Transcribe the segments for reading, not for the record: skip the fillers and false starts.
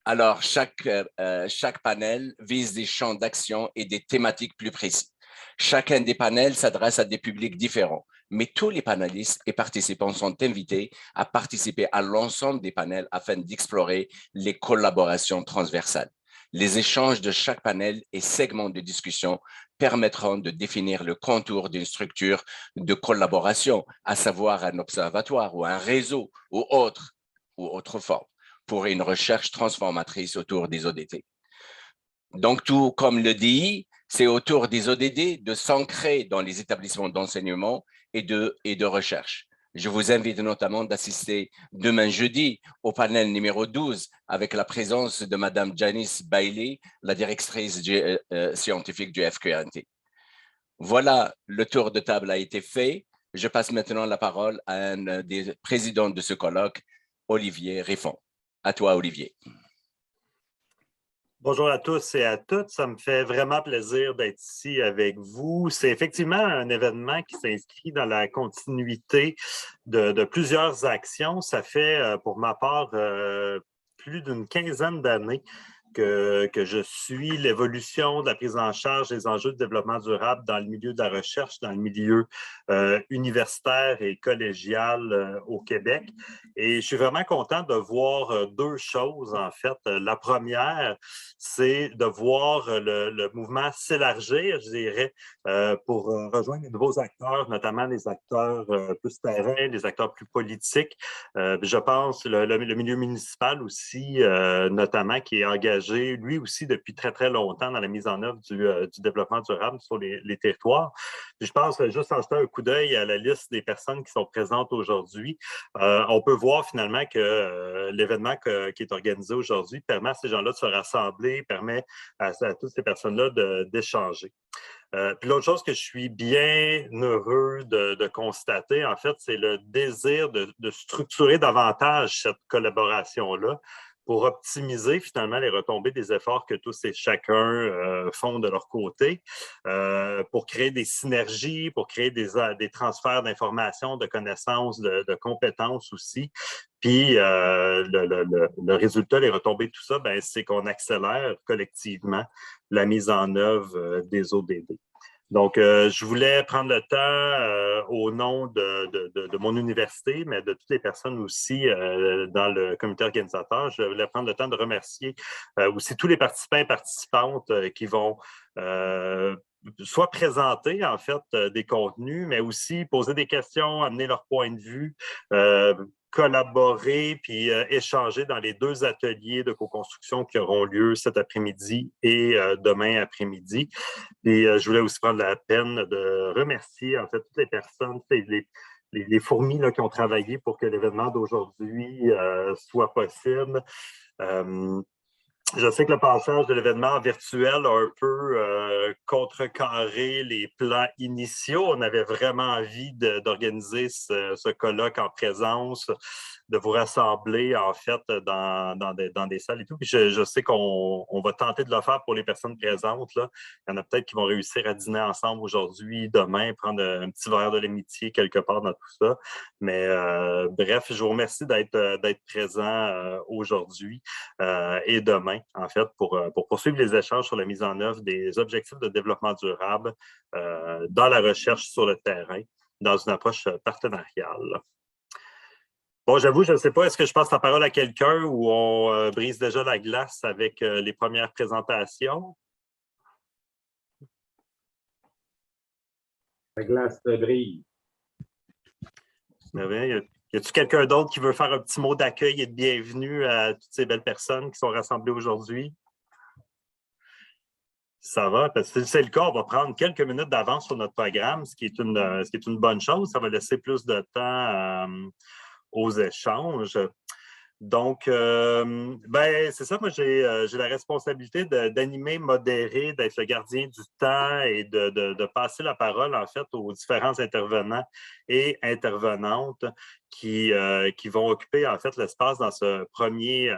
Alors, chaque panel vise des champs d'action et des thématiques plus précis. Chacun des panels s'adresse à des publics différents, mais tous les panélistes et participants sont invités à participer à l'ensemble des panels afin d'explorer les collaborations transversales. Les échanges de chaque panel et segments de discussion permettront de définir le contour d'une structure de collaboration, à savoir un observatoire ou un réseau ou autre forme, pour une recherche transformatrice autour des ODD. Donc, tout comme le dit, c'est autour des ODD de s'ancrer dans les établissements d'enseignement et de recherche. Je vous invite notamment d'assister demain jeudi au panel numéro 12 avec la présence de Madame Janice Bailey, la directrice scientifique du FQNT. Voilà, le tour de table a été fait. Je passe maintenant la parole à un des présidents de ce colloque, Olivier Riffon. À toi, Olivier. Bonjour à tous et à toutes. Ça me fait vraiment plaisir d'être ici avec vous. C'est effectivement un événement qui s'inscrit dans la continuité de plusieurs actions. Ça fait, pour ma part, plus d'une quinzaine d'années que je suis l'évolution de la prise en charge des enjeux de développement durable dans le milieu de la recherche, dans le milieu universitaire et collégial au Québec. Et je suis vraiment content de voir deux choses, en fait. La première, c'est de voir le mouvement s'élargir, je dirais, pour rejoindre de nouveaux acteurs, notamment les acteurs plus terrain, les acteurs plus politiques. Je pense le milieu municipal aussi, notamment, qui est engagé, lui aussi, depuis très, très longtemps dans la mise en œuvre du développement durable sur les territoires. Puis je pense, juste en jetant un coup d'œil à la liste des personnes qui sont présentes aujourd'hui, on peut voir finalement que l'événement qui est organisé aujourd'hui permet à ces gens-là de se rassembler, permet à toutes ces personnes-là d'échanger. Puis l'autre chose que je suis bien heureux de constater, en fait, c'est le désir de structurer davantage cette collaboration-là pour optimiser finalement les retombées des efforts que tous et chacun font de leur côté, pour créer des synergies, pour créer des transferts d'informations, de connaissances, de compétences aussi. Puis le résultat, les retombées de tout ça, ben, c'est qu'on accélère collectivement la mise en œuvre des ODD. Donc, je voulais prendre le temps au nom de mon université, mais de toutes les personnes aussi dans le comité organisateur. Je voulais prendre le temps de remercier aussi tous les participants et participantes qui vont soit présenter, en fait, des contenus, mais aussi poser des questions, amener leur point de vue, collaborer puis échanger dans les deux ateliers de co-construction qui auront lieu cet après-midi et demain après-midi. Et je voulais aussi prendre la peine de remercier en fait toutes les personnes, les fourmis là, qui ont travaillé pour que l'événement d'aujourd'hui soit possible. Je sais que le passage de l'événement virtuel a un peu contrecarré les plans initiaux. On avait vraiment envie d'organiser ce colloque en présence, de vous rassembler en fait dans des salles et tout. Puis je sais qu'on va tenter de le faire pour les personnes présentes. Là. Il y en a peut-être qui vont réussir à dîner ensemble aujourd'hui, demain, prendre un petit verre de l'amitié quelque part dans tout ça. Mais bref, je vous remercie d'être présent aujourd'hui et demain, en fait, pour poursuivre les échanges sur la mise en œuvre des objectifs de développement durable dans la recherche sur le terrain, dans une approche partenariale. Bon, j'avoue, je ne sais pas, est-ce que je passe la parole à quelqu'un ou on brise déjà la glace avec les premières présentations? La glace brise. Y a-t-il quelqu'un d'autre qui veut faire un petit mot d'accueil et de bienvenue à toutes ces belles personnes qui sont rassemblées aujourd'hui? Ça va, parce que si c'est le cas, on va prendre quelques minutes d'avance sur notre programme, ce qui est une bonne chose. Ça va laisser plus de temps aux échanges. Donc, ben, c'est ça, moi j'ai la responsabilité d'animer, modérer, d'être le gardien du temps et de passer la parole en fait aux différents intervenants et intervenantes qui vont occuper en fait l'espace dans ce premier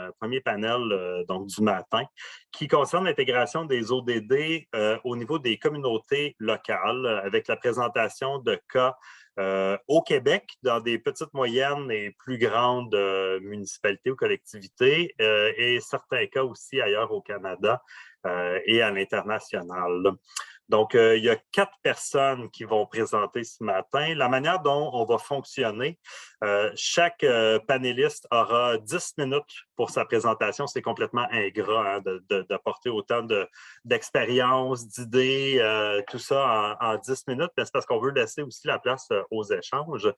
panel donc du matin, qui concerne l'intégration des ODD au niveau des communautés locales avec la présentation de cas Au Québec, dans des petites, moyennes et plus grandes municipalités ou collectivités, et certains cas aussi ailleurs au Canada et à l'international. Donc, il y a 4 personnes qui vont présenter ce matin. La manière dont on va fonctionner, chaque panéliste aura 10 minutes pour sa présentation. C'est complètement ingrat d'apporter autant d'expérience, d'idées, tout ça en 10 minutes, mais c'est parce qu'on veut laisser aussi la place aux échanges.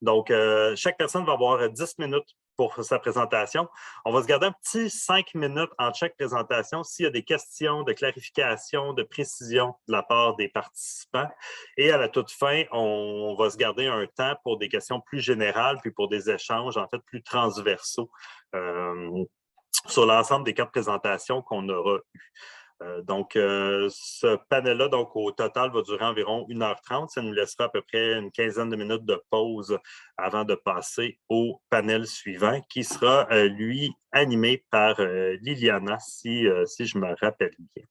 Donc, chaque personne va avoir 10 minutes pour sa présentation. On va se garder un petit 5 minutes entre chaque présentation s'il y a des questions de clarification, de précision de la part des participants. Et à la toute fin, on va se garder un temps pour des questions plus générales, puis pour des échanges, en fait, plus transversaux sur l'ensemble des 4 présentations qu'on aura eues. Donc, ce panel-là, donc, au total, va durer environ 1h30. Ça nous laissera à peu près une quinzaine de minutes de pause avant de passer au panel suivant, qui sera, lui, animé par Liliana, si je me rappelle bien.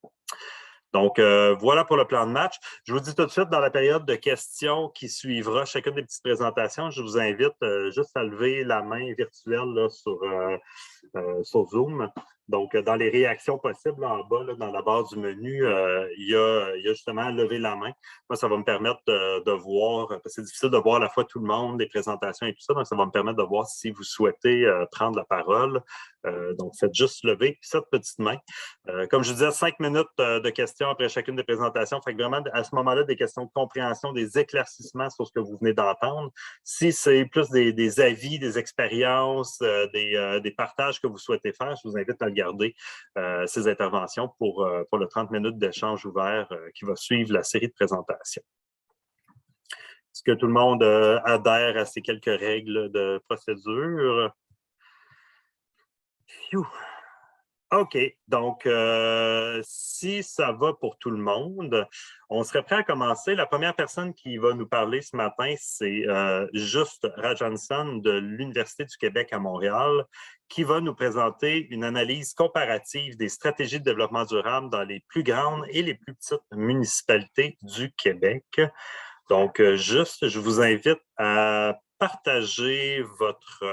Donc, voilà pour le plan de match. Je vous dis tout de suite, dans la période de questions qui suivra chacune des petites présentations, je vous invite juste à lever la main virtuelle là, sur Zoom. Donc, dans les réactions possibles, là, en bas, là, dans la barre du menu, il y a justement lever la main. Moi, ça va me permettre de voir, parce que c'est difficile de voir à la fois tout le monde, les présentations et tout ça, donc ça va me permettre de voir si vous souhaitez prendre la parole. Donc, faites juste lever cette petite main. Comme je disais, 5 minutes de questions après chacune des présentations. Fait que vraiment, à ce moment-là, des questions de compréhension, des éclaircissements sur ce que vous venez d'entendre. Si c'est plus des avis, des expériences, des partages que vous souhaitez faire, je vous invite à le garder, ces interventions pour le 30 minutes d'échange ouvert qui va suivre la série de présentations. Est-ce que tout le monde adhère à ces quelques règles de procédure? Phew. OK. Donc, si ça va pour tout le monde, on serait prêt à commencer. La première personne qui va nous parler ce matin, c'est Juste Rajanson de l'Université du Québec à Montréal, qui va nous présenter une analyse comparative des stratégies de développement durable dans les plus grandes et les plus petites municipalités du Québec. Donc, Juste, je vous invite à partager votre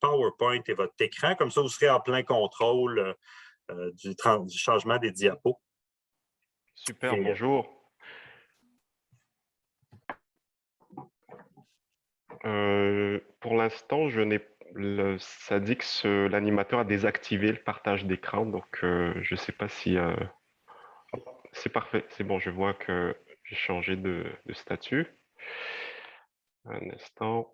PowerPoint et votre écran. Comme ça, vous serez en plein contrôle du changement des diapos. Super, bonjour. Pour l'instant, ça dit que l'animateur a désactivé le partage d'écran, donc je ne sais pas si... c'est parfait, c'est bon, je vois que j'ai changé de statut. Un instant.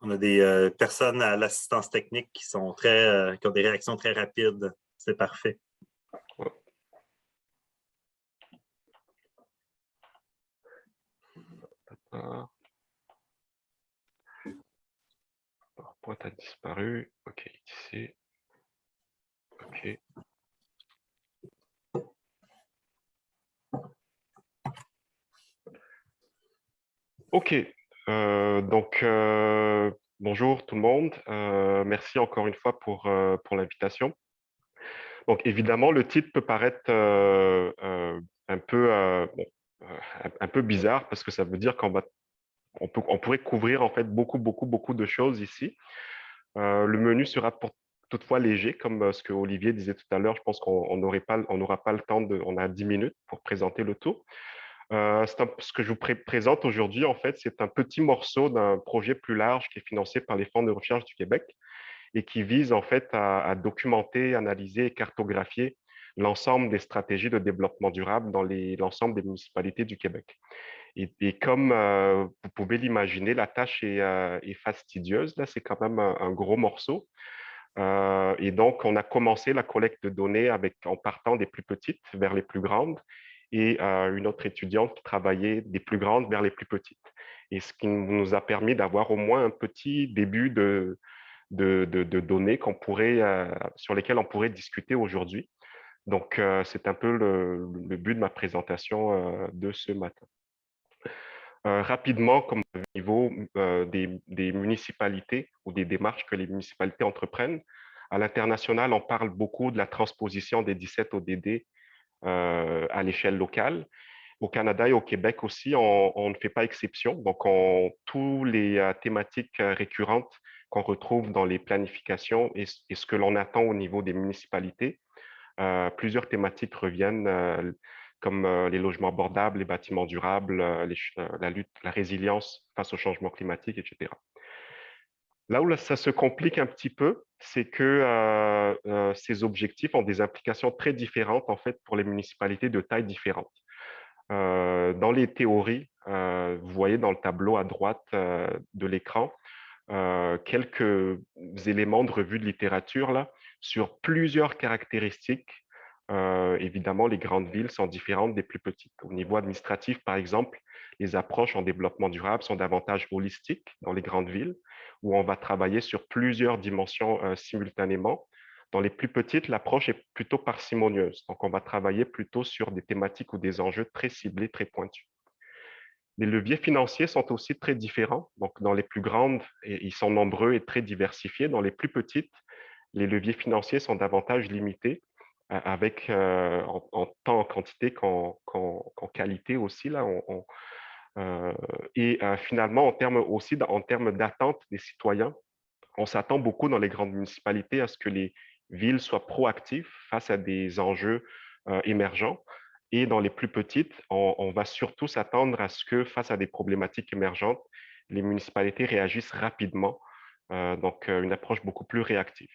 On a des personnes à l'assistance technique qui ont des réactions très rapides. C'est parfait. PowerPoint a disparu. OK, ici. OK. OK. Donc, bonjour tout le monde. Merci encore une fois pour l'invitation. Donc, évidemment, le titre peut paraître un peu bizarre parce que ça veut dire on pourrait couvrir en fait beaucoup de choses ici. Le menu sera toutefois léger, comme ce que Olivier disait tout à l'heure. Je pense qu'on n'aura pas le temps on a 10 minutes pour présenter le tout. Ce que je vous présente aujourd'hui, en fait, c'est un petit morceau d'un projet plus large qui est financé par les fonds de recherche du Québec et qui vise en fait à documenter, analyser et cartographier l'ensemble des stratégies de développement durable dans l'ensemble des municipalités du Québec. Et comme vous pouvez l'imaginer, la tâche est fastidieuse. Là, c'est quand même un gros morceau. Et donc, on a commencé la collecte de données en partant des plus petites vers les plus grandes et une autre étudiante qui travaillait des plus grandes vers les plus petites. Et ce qui nous a permis d'avoir au moins un petit début de données sur lesquelles on pourrait discuter aujourd'hui. Donc, c'est un peu le but de ma présentation de ce matin. Rapidement, comme au niveau des municipalités ou des démarches que les municipalités entreprennent, à l'international, on parle beaucoup de la transposition des 17 ODD à l'échelle locale. Au Canada et au Québec aussi, on ne fait pas exception. Donc, tous les thématiques récurrentes qu'on retrouve dans les planifications et ce que l'on attend au niveau des municipalités, plusieurs thématiques reviennent, comme les logements abordables, les bâtiments durables, la lutte, la résilience face au changement climatique, etc. Là où ça se complique un petit peu, c'est que ces objectifs ont des implications très différentes en fait pour les municipalités de tailles différentes. Dans les théories, vous voyez dans le tableau à droite de l'écran quelques éléments de revue de littérature là, sur plusieurs caractéristiques. Évidemment, les grandes villes sont différentes des plus petites. Au niveau administratif, par exemple, les approches en développement durable sont davantage holistiques dans les grandes villes, où on va travailler sur plusieurs dimensions simultanément. Dans les plus petites, l'approche est plutôt parcimonieuse. Donc, on va travailler plutôt sur des thématiques ou des enjeux très ciblés, très pointus. Les leviers financiers sont aussi très différents. Donc, dans les plus grandes, ils sont nombreux et très diversifiés. Dans les plus petites, les leviers financiers sont davantage limités, avec en tant en quantité qu'en qualité aussi. Là, finalement, en termes d'attente des citoyens, on s'attend beaucoup dans les grandes municipalités à ce que les villes soient proactives face à des enjeux émergents. Et dans les plus petites, on va surtout s'attendre à ce que face à des problématiques émergentes, les municipalités réagissent rapidement, donc une approche beaucoup plus réactive.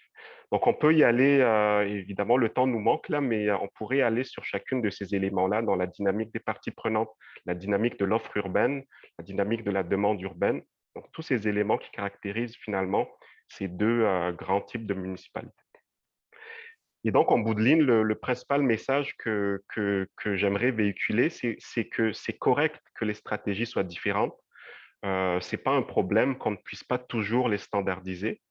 Donc on peut y aller, évidemment, le temps nous manque là, mais on pourrait aller sur chacune de ces éléments-là dans la dynamique des parties prenantes, la dynamique de l'offre urbaine, la dynamique de la demande urbaine. Donc tous ces éléments qui caractérisent finalement ces deux grands types de municipalités. Et donc, en bout de ligne, le principal message que j'aimerais véhiculer, c'est que c'est correct que les stratégies soient différentes. Ce n'est pas un problème qu'on ne puisse pas toujours les standardiser.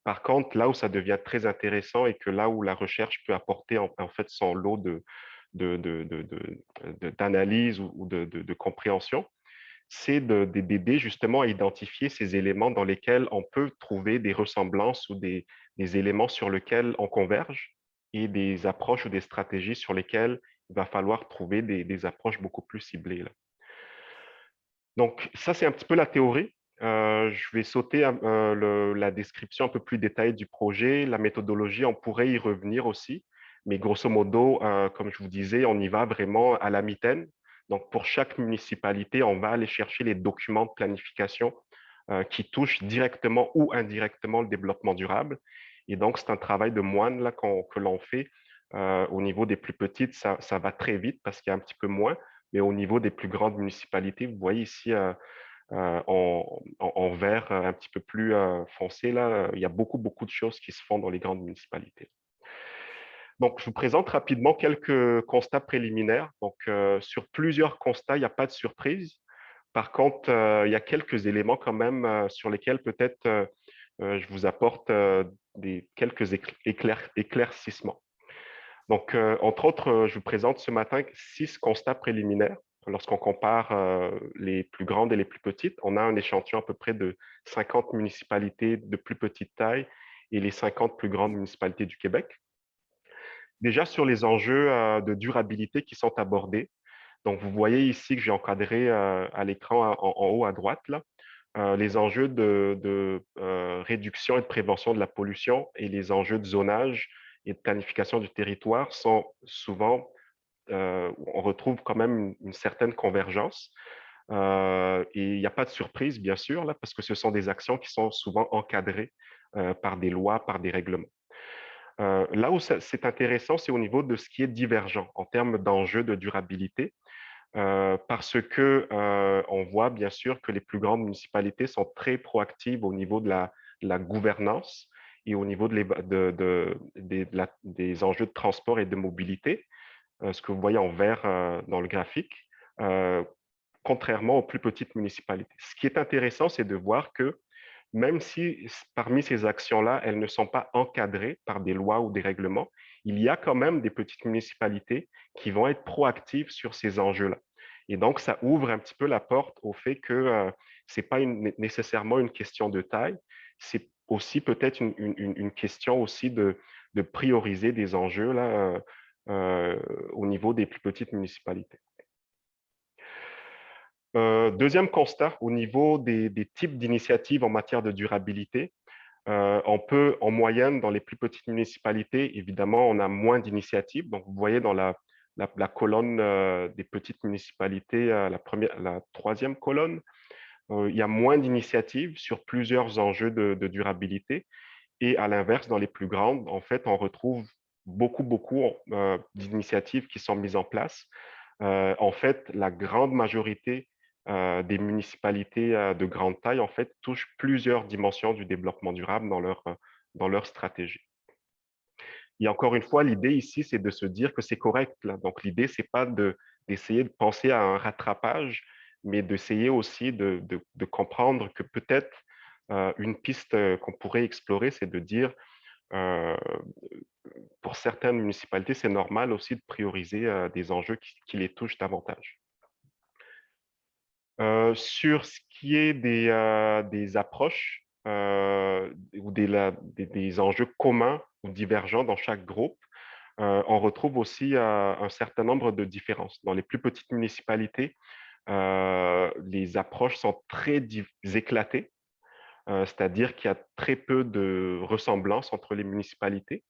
Par contre, là où ça devient très intéressant et que là où la recherche peut apporter en fait son lot d'analyse ou de compréhension, c'est d'aider justement à identifier ces éléments dans lesquels on peut trouver des ressemblances ou des éléments sur lesquels on converge et des approches ou des stratégies sur lesquelles il va falloir trouver des approches beaucoup plus ciblées, là. Donc, ça, c'est un petit peu la théorie. Je vais sauter la description un peu plus détaillée du projet. La méthodologie, on pourrait y revenir aussi. Mais grosso modo, comme je vous disais, on y va vraiment à la mitaine. Donc, pour chaque municipalité, on va aller chercher les documents de planification qui touchent directement ou indirectement le développement durable. Et donc, c'est un travail de moine là, que l'on fait. Au niveau des plus petites, ça va très vite parce qu'il y a un petit peu moins. Mais au niveau des plus grandes municipalités, vous voyez ici en vert un petit peu plus foncé, là, il y a beaucoup de choses qui se font dans les grandes municipalités. Donc, je vous présente rapidement quelques constats préliminaires. Donc, sur plusieurs constats, il n'y a pas de surprise. Par contre, il y a quelques éléments quand même sur lesquels peut-être je vous apporte quelques éclaircissements. Donc, entre autres, je vous présente ce matin 6 constats préliminaires. Lorsqu'on compare les plus grandes et les plus petites, on a un échantillon à peu près de 50 municipalités de plus petite taille et les 50 plus grandes municipalités du Québec. Déjà, sur les enjeux de durabilité qui sont abordés, donc vous voyez ici que j'ai encadré à l'écran en haut à droite, là, les enjeux de réduction et de prévention de la pollution et les enjeux de zonage et de planification du territoire sont souvent, on retrouve quand même une certaine convergence. Et il n'y a pas de surprise, bien sûr, là, parce que ce sont des actions qui sont souvent encadrées par des lois, par des règlements. Là où c'est intéressant, c'est au niveau de ce qui est divergent en termes d'enjeux de durabilité, parce que on voit bien sûr que les plus grandes municipalités sont très proactives au niveau de la gouvernance et au niveau des enjeux de transport et de mobilité, ce que vous voyez en vert dans le graphique, contrairement aux plus petites municipalités. Ce qui est intéressant, c'est de voir que même si parmi ces actions-là, elles ne sont pas encadrées par des lois ou des règlements, il y a quand même des petites municipalités qui vont être proactives sur ces enjeux-là. Et donc, ça ouvre un petit peu la porte au fait que ce n'est pas nécessairement une question de taille, c'est aussi peut-être une question aussi de prioriser des enjeux là, au niveau des plus petites municipalités. Deuxième constat, au niveau des types d'initiatives en matière de durabilité, on peut, en moyenne, dans les plus petites municipalités, évidemment, on a moins d'initiatives. Donc, vous voyez dans la colonne des petites municipalités, la troisième colonne, il y a moins d'initiatives sur plusieurs enjeux de durabilité. Et à l'inverse, dans les plus grandes, en fait, on retrouve beaucoup d'initiatives qui sont mises en place. En fait, la grande majorité des municipalités de grande taille, en fait, touchent plusieurs dimensions du développement durable dans leur stratégie. Et encore une fois, l'idée ici, c'est de se dire que c'est correct, là. Donc, l'idée, c'est pas d'essayer de penser à un rattrapage, mais d'essayer aussi de comprendre que peut-être une piste qu'on pourrait explorer, c'est de dire, euh, pour certaines municipalités, c'est normal aussi de prioriser des enjeux qui les touchent davantage. Sur ce qui est des approches ou des enjeux communs ou divergents dans chaque groupe, on retrouve aussi un certain nombre de différences. Dans les plus petites municipalités, les approches sont très éclatées, c'est-à-dire qu'il y a très peu de ressemblances entre les municipalités,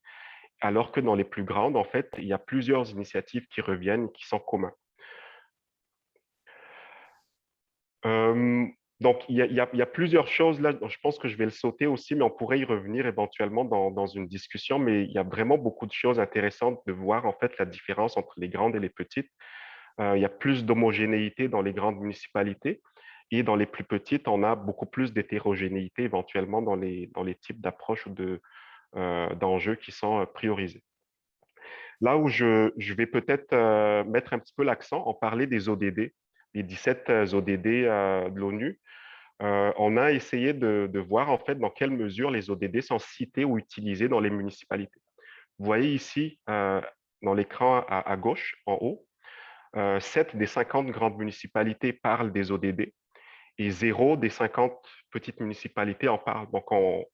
alors que dans les plus grandes, en fait, il y a plusieurs initiatives qui reviennent et qui sont communes. Donc, il y a plusieurs choses là. Je pense que je vais le sauter aussi, mais on pourrait y revenir éventuellement dans une discussion. Mais il y a vraiment beaucoup de choses intéressantes de voir en fait la différence entre les grandes et les petites. Il y a plus d'homogénéité dans les grandes municipalités et dans les plus petites, on a beaucoup plus d'hétérogénéité éventuellement dans les types d'approches ou d'enjeux qui sont priorisés. Là où je vais peut-être mettre un petit peu l'accent, en parler des ODD, les 17 ODD de l'ONU. On a essayé de voir en fait dans quelle mesure les ODD sont cités ou utilisés dans les municipalités. Vous voyez ici dans l'écran à gauche, en haut, 7 des 50 grandes municipalités parlent des ODD et 0 des 50 petites municipalités en parlent. Donc, on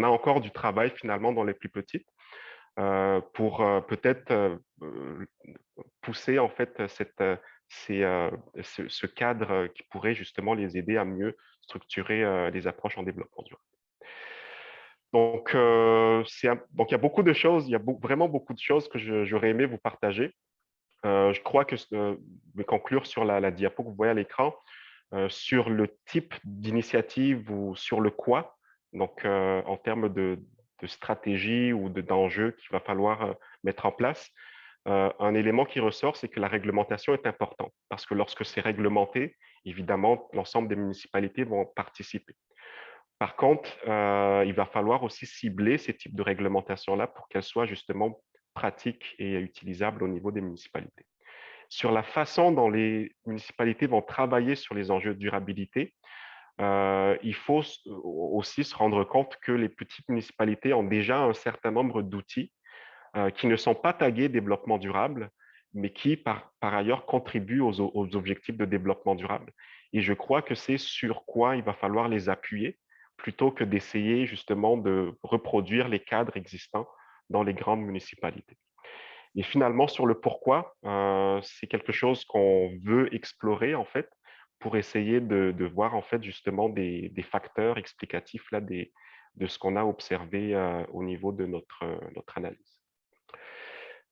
a encore du travail finalement dans les plus petites pour peut-être pousser en fait ce cadre qui pourrait justement les aider à mieux structurer les approches en développement durable. Donc, donc il y a beaucoup de choses, il y a vraiment beaucoup de choses que j'aurais aimé vous partager. Je crois que je vais conclure sur la diapo que vous voyez à l'écran, sur le type d'initiative ou sur le quoi, donc en termes de stratégie ou d'enjeux qu'il va falloir mettre en place. Un élément qui ressort, c'est que la réglementation est importante parce que lorsque c'est réglementé, évidemment, l'ensemble des municipalités vont participer. Par contre, il va falloir aussi cibler ces types de réglementations-là pour qu'elles soient justement pratiques et utilisables au niveau des municipalités. Sur la façon dont les municipalités vont travailler sur les enjeux de durabilité, il faut aussi se rendre compte que les petites municipalités ont déjà un certain nombre d'outils qui ne sont pas tagués développement durable, mais qui, par ailleurs, contribuent aux objectifs de développement durable. Et je crois que c'est sur quoi il va falloir les appuyer, plutôt que d'essayer justement de reproduire les cadres existants dans les grandes municipalités. Et finalement, sur le pourquoi, c'est quelque chose qu'on veut explorer, en fait, pour essayer de voir, en fait, justement des facteurs explicatifs là, de ce qu'on a observé au niveau de notre analyse.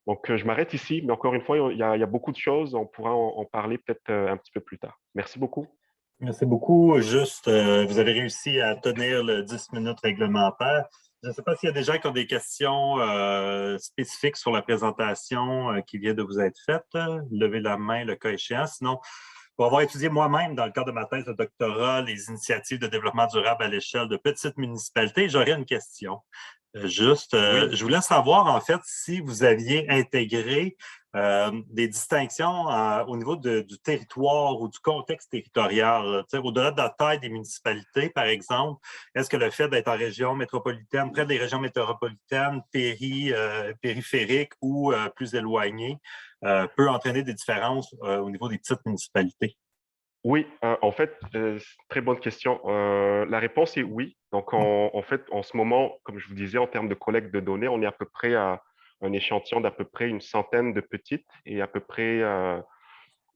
Donc, je m'arrête ici, mais encore une fois, il y a beaucoup de choses. On pourra en parler peut-être un petit peu plus tard. Merci beaucoup. Merci beaucoup. Juste, vous avez réussi à tenir le 10 minutes réglementaire. Je ne sais pas s'il y a des gens qui ont des questions spécifiques sur la présentation qui vient de vous être faite. Levez la main le cas échéant. Sinon, pour avoir étudié moi-même dans le cadre de ma thèse de doctorat les initiatives de développement durable à l'échelle de petites municipalités, j'aurais une question. Oui. Je voulais savoir en fait si vous aviez intégré des distinctions au niveau du territoire ou du contexte territorial. Au-delà de la taille des municipalités, par exemple, est-ce que le fait d'être en région métropolitaine, près des régions métropolitaines, périphériques ou plus éloignées, peut entraîner des différences au niveau des petites municipalités? Oui, en fait, très bonne question. La réponse est oui. Donc, en fait, en ce moment, comme je vous disais, en termes de collecte de données, on est à peu près à un échantillon d'à peu près une centaine de petites et à peu près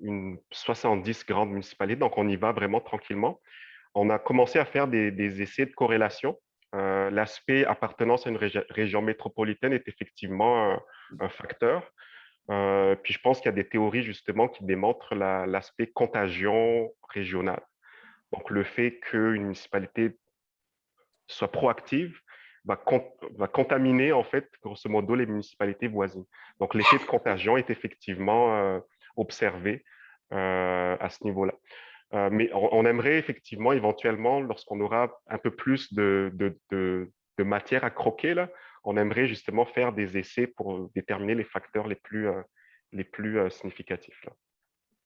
une 70 grandes municipalités, donc on y va vraiment tranquillement. On a commencé à faire des essais de corrélation. L'aspect appartenance à une région métropolitaine est effectivement un facteur. Puis je pense qu'il y a des théories justement qui démontrent l'aspect contagion régionale. Donc le fait qu'une municipalité soit proactive va contaminer en fait grosso modo les municipalités voisines. Donc l'effet de contagion est effectivement observé à ce niveau-là. Mais on aimerait effectivement éventuellement, lorsqu'on aura un peu plus de matière à croquer, là, on aimerait justement faire des essais pour déterminer les facteurs les plus significatifs. Là.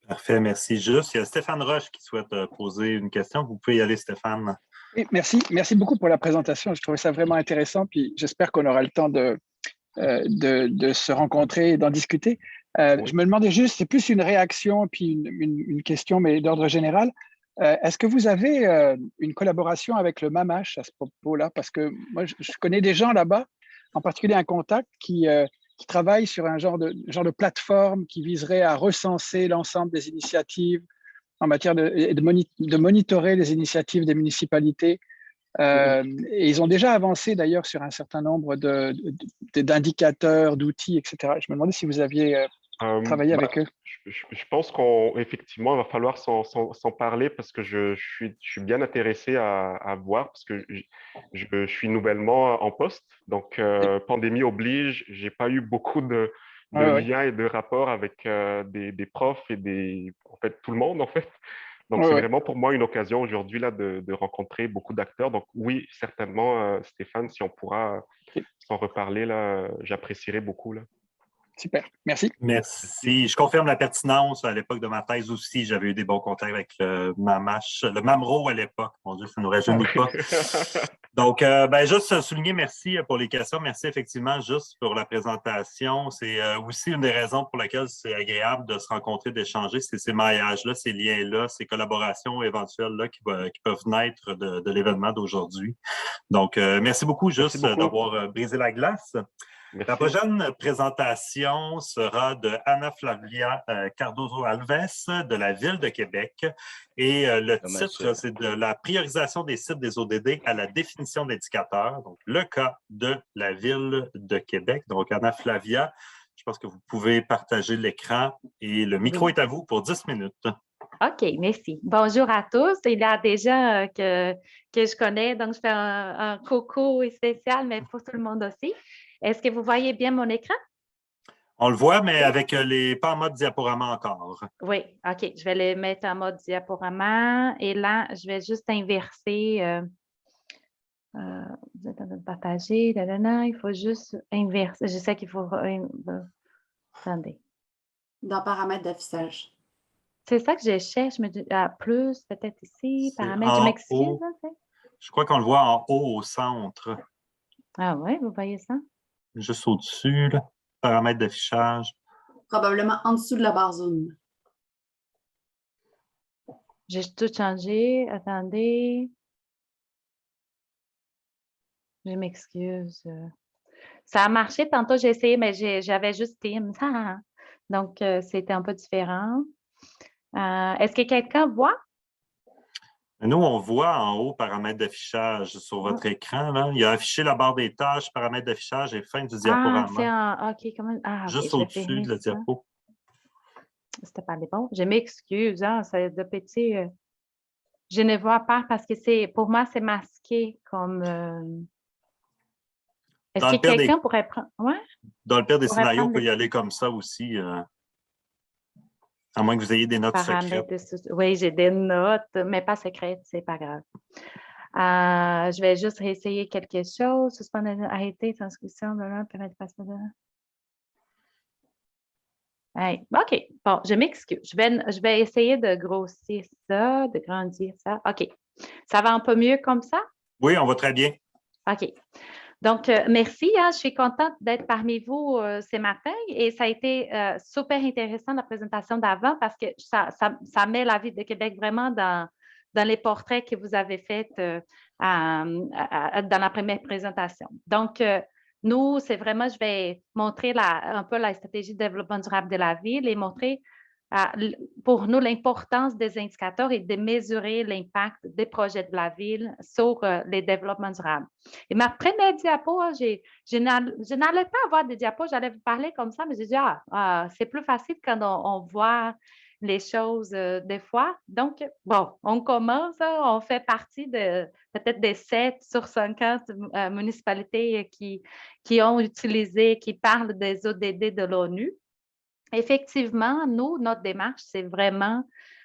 Parfait, merci. Juste, il y a Stéphane Roche qui souhaite poser une question. Vous pouvez y aller, Stéphane. Oui, merci. Merci beaucoup pour la présentation. Je trouvais ça vraiment intéressant. Puis j'espère qu'on aura le temps de se rencontrer et d'en discuter. Oui. Je me demandais juste, c'est plus une réaction puis une question, mais d'ordre général. Est-ce que vous avez une collaboration avec le MAMACH à ce propos-là? Parce que moi, je connais des gens là-bas, en particulier un contact qui travaille sur un genre de plateforme qui viserait à recenser l'ensemble des initiatives en matière de monitorer les initiatives des municipalités. Et ils ont déjà avancé d'ailleurs sur un certain nombre d'indicateurs, d'outils, etc. Je me demandais si vous aviez travaillé avec eux. Je pense qu'effectivement, il va falloir s'en parler parce que je suis bien intéressé à voir parce que je suis nouvellement en poste. Donc, pandémie oblige, je n'ai pas eu beaucoup de liens et de rapports avec des profs et en fait, tout le monde, en fait. Donc, c'est vraiment pour moi une occasion aujourd'hui là de rencontrer beaucoup d'acteurs. Donc, oui, certainement, Stéphane, si on pourra s'en reparler, là, j'apprécierais beaucoup. Là. Super, merci. Merci. Je confirme la pertinence. À l'époque de ma thèse aussi, j'avais eu des bons contacts avec le MAMACH, le MAMRO à l'époque. Mon Dieu, ça ne nous rajeunit pas. Donc, juste souligner merci pour les questions. Merci effectivement juste pour la présentation. C'est aussi une des raisons pour lesquelles c'est agréable de se rencontrer, d'échanger. C'est ces maillages-là, ces liens-là, ces collaborations éventuelles-là qui peuvent naître de l'événement d'aujourd'hui. Donc, merci beaucoup juste d'avoir brisé la glace. Merci. La prochaine présentation sera de Ana Flavia Cardozo-Alves de la Ville de Québec. Et le titre, c'est de la priorisation des sites des ODD à la définition d'indicateurs. Donc, le cas de la Ville de Québec. Donc, Ana Flavia, je pense que vous pouvez partager l'écran et le micro est à vous pour 10 minutes. OK, merci. Bonjour à tous. Il y a des gens que je connais, donc je fais un coucou spécial, mais pour tout le monde aussi. Est-ce que vous voyez bien mon écran? On le voit, mais avec pas en mode diaporama encore. Oui, OK. Je vais les mettre en mode diaporama. Et là, je vais juste inverser. Vous êtes en train de partager. Il faut juste inverser. Je sais qu'il faut... Attendez. Dans paramètres d'affichage. C'est ça que je cherche. Je me dis, plus, peut-être ici. Paramètres, je m'excuse. Je crois qu'on le voit en haut au centre. Ah oui, vous voyez ça? Juste au-dessus, paramètres d'affichage. Probablement en dessous de la barre zoom. J'ai tout changé. Attendez. Je m'excuse. Ça a marché. Tantôt, j'ai essayé, mais j'avais juste Teams. Donc, c'était un peu différent. Est-ce que quelqu'un voit? Nous, on voit en haut paramètres d'affichage sur votre écran. Là. Il y a affiché la barre des tâches, paramètres d'affichage et fin du diaporama. OK. Juste au-dessus de la diapo. C'était pas bon. Je m'excuse. C'est de petit. Je ne vois pas parce que pour moi, c'est masqué comme. Est-ce que quelqu'un pourrait prendre. Ouais? Dans le pire des scénarios, on peut y aller comme ça aussi. À moins que vous ayez des notes secrètes. Oui, j'ai des notes, mais pas secrètes, c'est pas grave. Je vais juste réessayer quelque chose. Suspendre, arrêter, transcription, permettre de passer. OK. Bon, je m'excuse. Je vais essayer de grossir ça, de grandir ça. OK. Ça va un peu mieux comme ça? Oui, on va très bien. OK. Donc, merci. Je suis contente d'être parmi vous ce matin et ça a été super intéressant la présentation d'avant parce que ça met la Ville de Québec vraiment dans les portraits que vous avez faits dans la première présentation. Donc, nous, c'est vraiment, je vais montrer un peu la stratégie de développement durable de la Ville et montrer pour nous, l'importance des indicateurs est de mesurer l'impact des projets de la ville sur les développements durables. Et ma première diapo, je n'allais pas avoir de diapo, j'allais vous parler comme ça, mais j'ai dit, c'est plus facile quand on voit les choses des fois. Donc, bon, on commence, on fait partie de peut-être des 7 sur 50 municipalités qui ont utilisé, qui parlent des ODD de l'ONU. Effectivement, notre démarche, c'est vraiment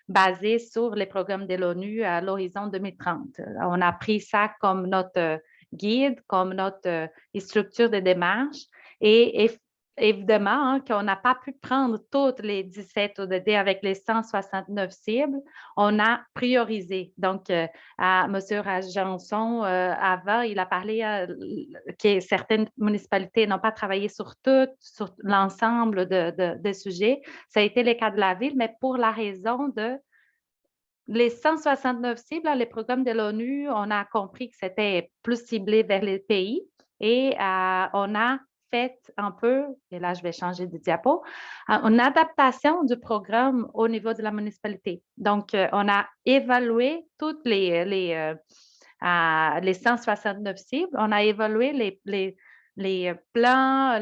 basé sur les programmes de l'ONU à l'horizon 2030. On a pris ça comme notre guide, comme notre structure de démarche et évidemment qu'on n'a pas pu prendre toutes les 17 ODD avec les 169 cibles. On a priorisé. Donc, à M. Rajanson, avant, il a parlé que certaines municipalités n'ont pas travaillé sur l'ensemble des sujets. Ça a été le cas de la ville, mais pour la raison de les 169 cibles, les programmes de l'ONU, on a compris que c'était plus ciblé vers les pays et on a fait un peu, et là je vais changer de diapo, une adaptation du programme au niveau de la municipalité. Donc, on a évalué toutes les 169 cibles, on a évalué les plans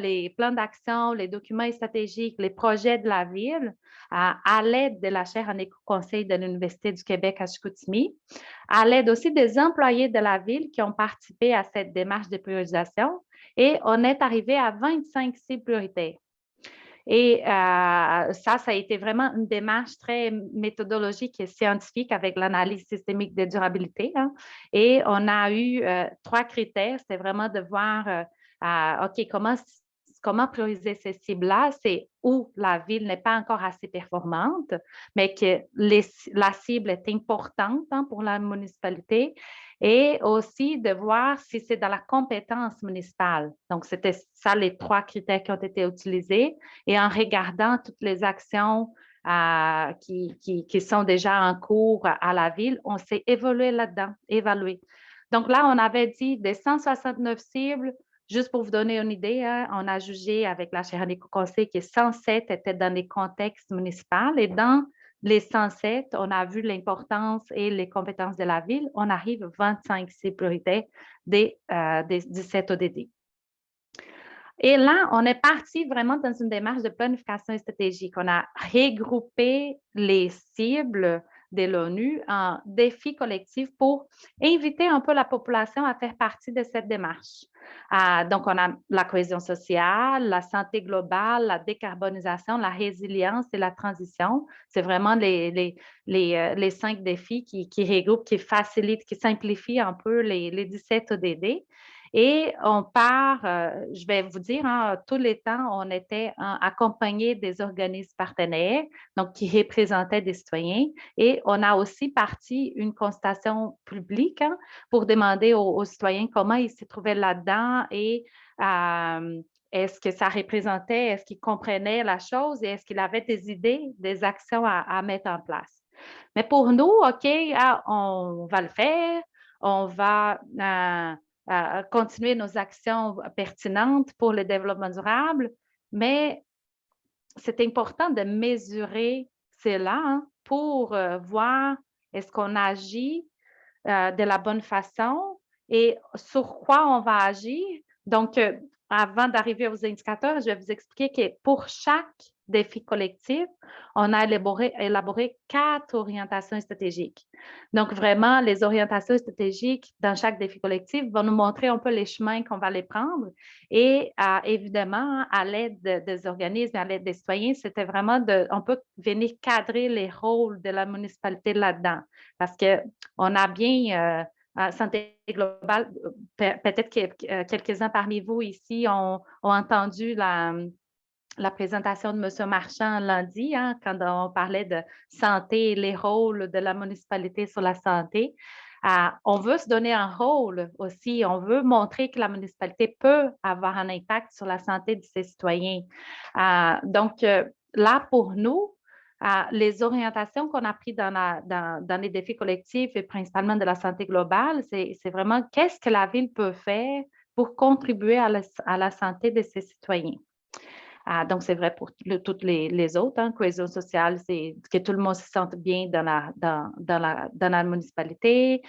d'action, les documents stratégiques, les projets de la ville à l'aide de la chaire en éco-conseil de l'Université du Québec à Chicoutimi, à l'aide aussi des employés de la ville qui ont participé à cette démarche de priorisation et on est arrivé à 25 cibles prioritaires. Et ça a été vraiment une démarche très méthodologique et scientifique avec l'analyse systémique de durabilité. Hein. Et on a eu 3 critères. C'était vraiment de voir, OK, comment prioriser ces cibles-là? C'est où la ville n'est pas encore assez performante, mais que la cible est importante hein, pour la municipalité. Et aussi de voir si c'est dans la compétence municipale. Donc, c'était ça les 3 critères qui ont été utilisés. Et en regardant toutes les actions qui sont déjà en cours à la ville, on s'est évolué là-dedans, évalué. Donc là, on avait dit des 169 cibles, juste pour vous donner une idée, hein, on a jugé avec la chaire en éco-conseil que 107 étaient dans les contextes municipaux et dans les 107, on a vu l'importance et les compétences de la ville. On arrive à 25 cibles prioritaires des 17 ODD. Et là, on est parti vraiment dans une démarche de planification stratégique. On a regroupé les cibles de l'ONU en défis collectifs pour inviter un peu la population à faire partie de cette démarche. Donc, on a la cohésion sociale, la santé globale, la décarbonisation, la résilience et la transition. C'est vraiment les 5 défis qui regroupent, qui facilitent, qui simplifient un peu les 17 ODD. Et on part, je vais vous dire, hein, tous les temps, on était accompagné des organismes partenaires, donc qui représentaient des citoyens. Et on a aussi parti une consultation publique hein, pour demander aux citoyens comment ils se trouvaient là-dedans et est-ce que ça représentait, est-ce qu'ils comprenaient la chose et est-ce qu'ils avaient des idées, des actions à mettre en place. Mais pour nous, OK, on va le faire, on va continuer nos actions pertinentes pour le développement durable, mais c'est important de mesurer cela hein, pour voir est-ce qu'on agit de la bonne façon et sur quoi on va agir. Donc, avant d'arriver aux indicateurs, je vais vous expliquer que pour chaque défi collectif, on a élaboré 4 orientations stratégiques. Donc, vraiment, les orientations stratégiques dans chaque défi collectif vont nous montrer un peu les chemins qu'on va les prendre. Et évidemment, à l'aide des organismes, à l'aide des citoyens, c'était vraiment on peut venir cadrer les rôles de la municipalité là-dedans. Parce qu'on a bien santé globale, peut-être que quelques-uns parmi vous ici ont entendu la présentation de M. Marchand lundi, hein, quand on parlait de santé et les rôles de la municipalité sur la santé. On veut se donner un rôle aussi, on veut montrer que la municipalité peut avoir un impact sur la santé de ses citoyens. Donc, là, pour nous, les orientations qu'on a prises dans les défis collectifs et principalement de la santé globale, c'est vraiment qu'est-ce que la ville peut faire pour contribuer à la santé de ses citoyens. Donc, c'est vrai pour toutes les autres. Cohésion sociale, c'est que tout le monde se sente bien dans la municipalité.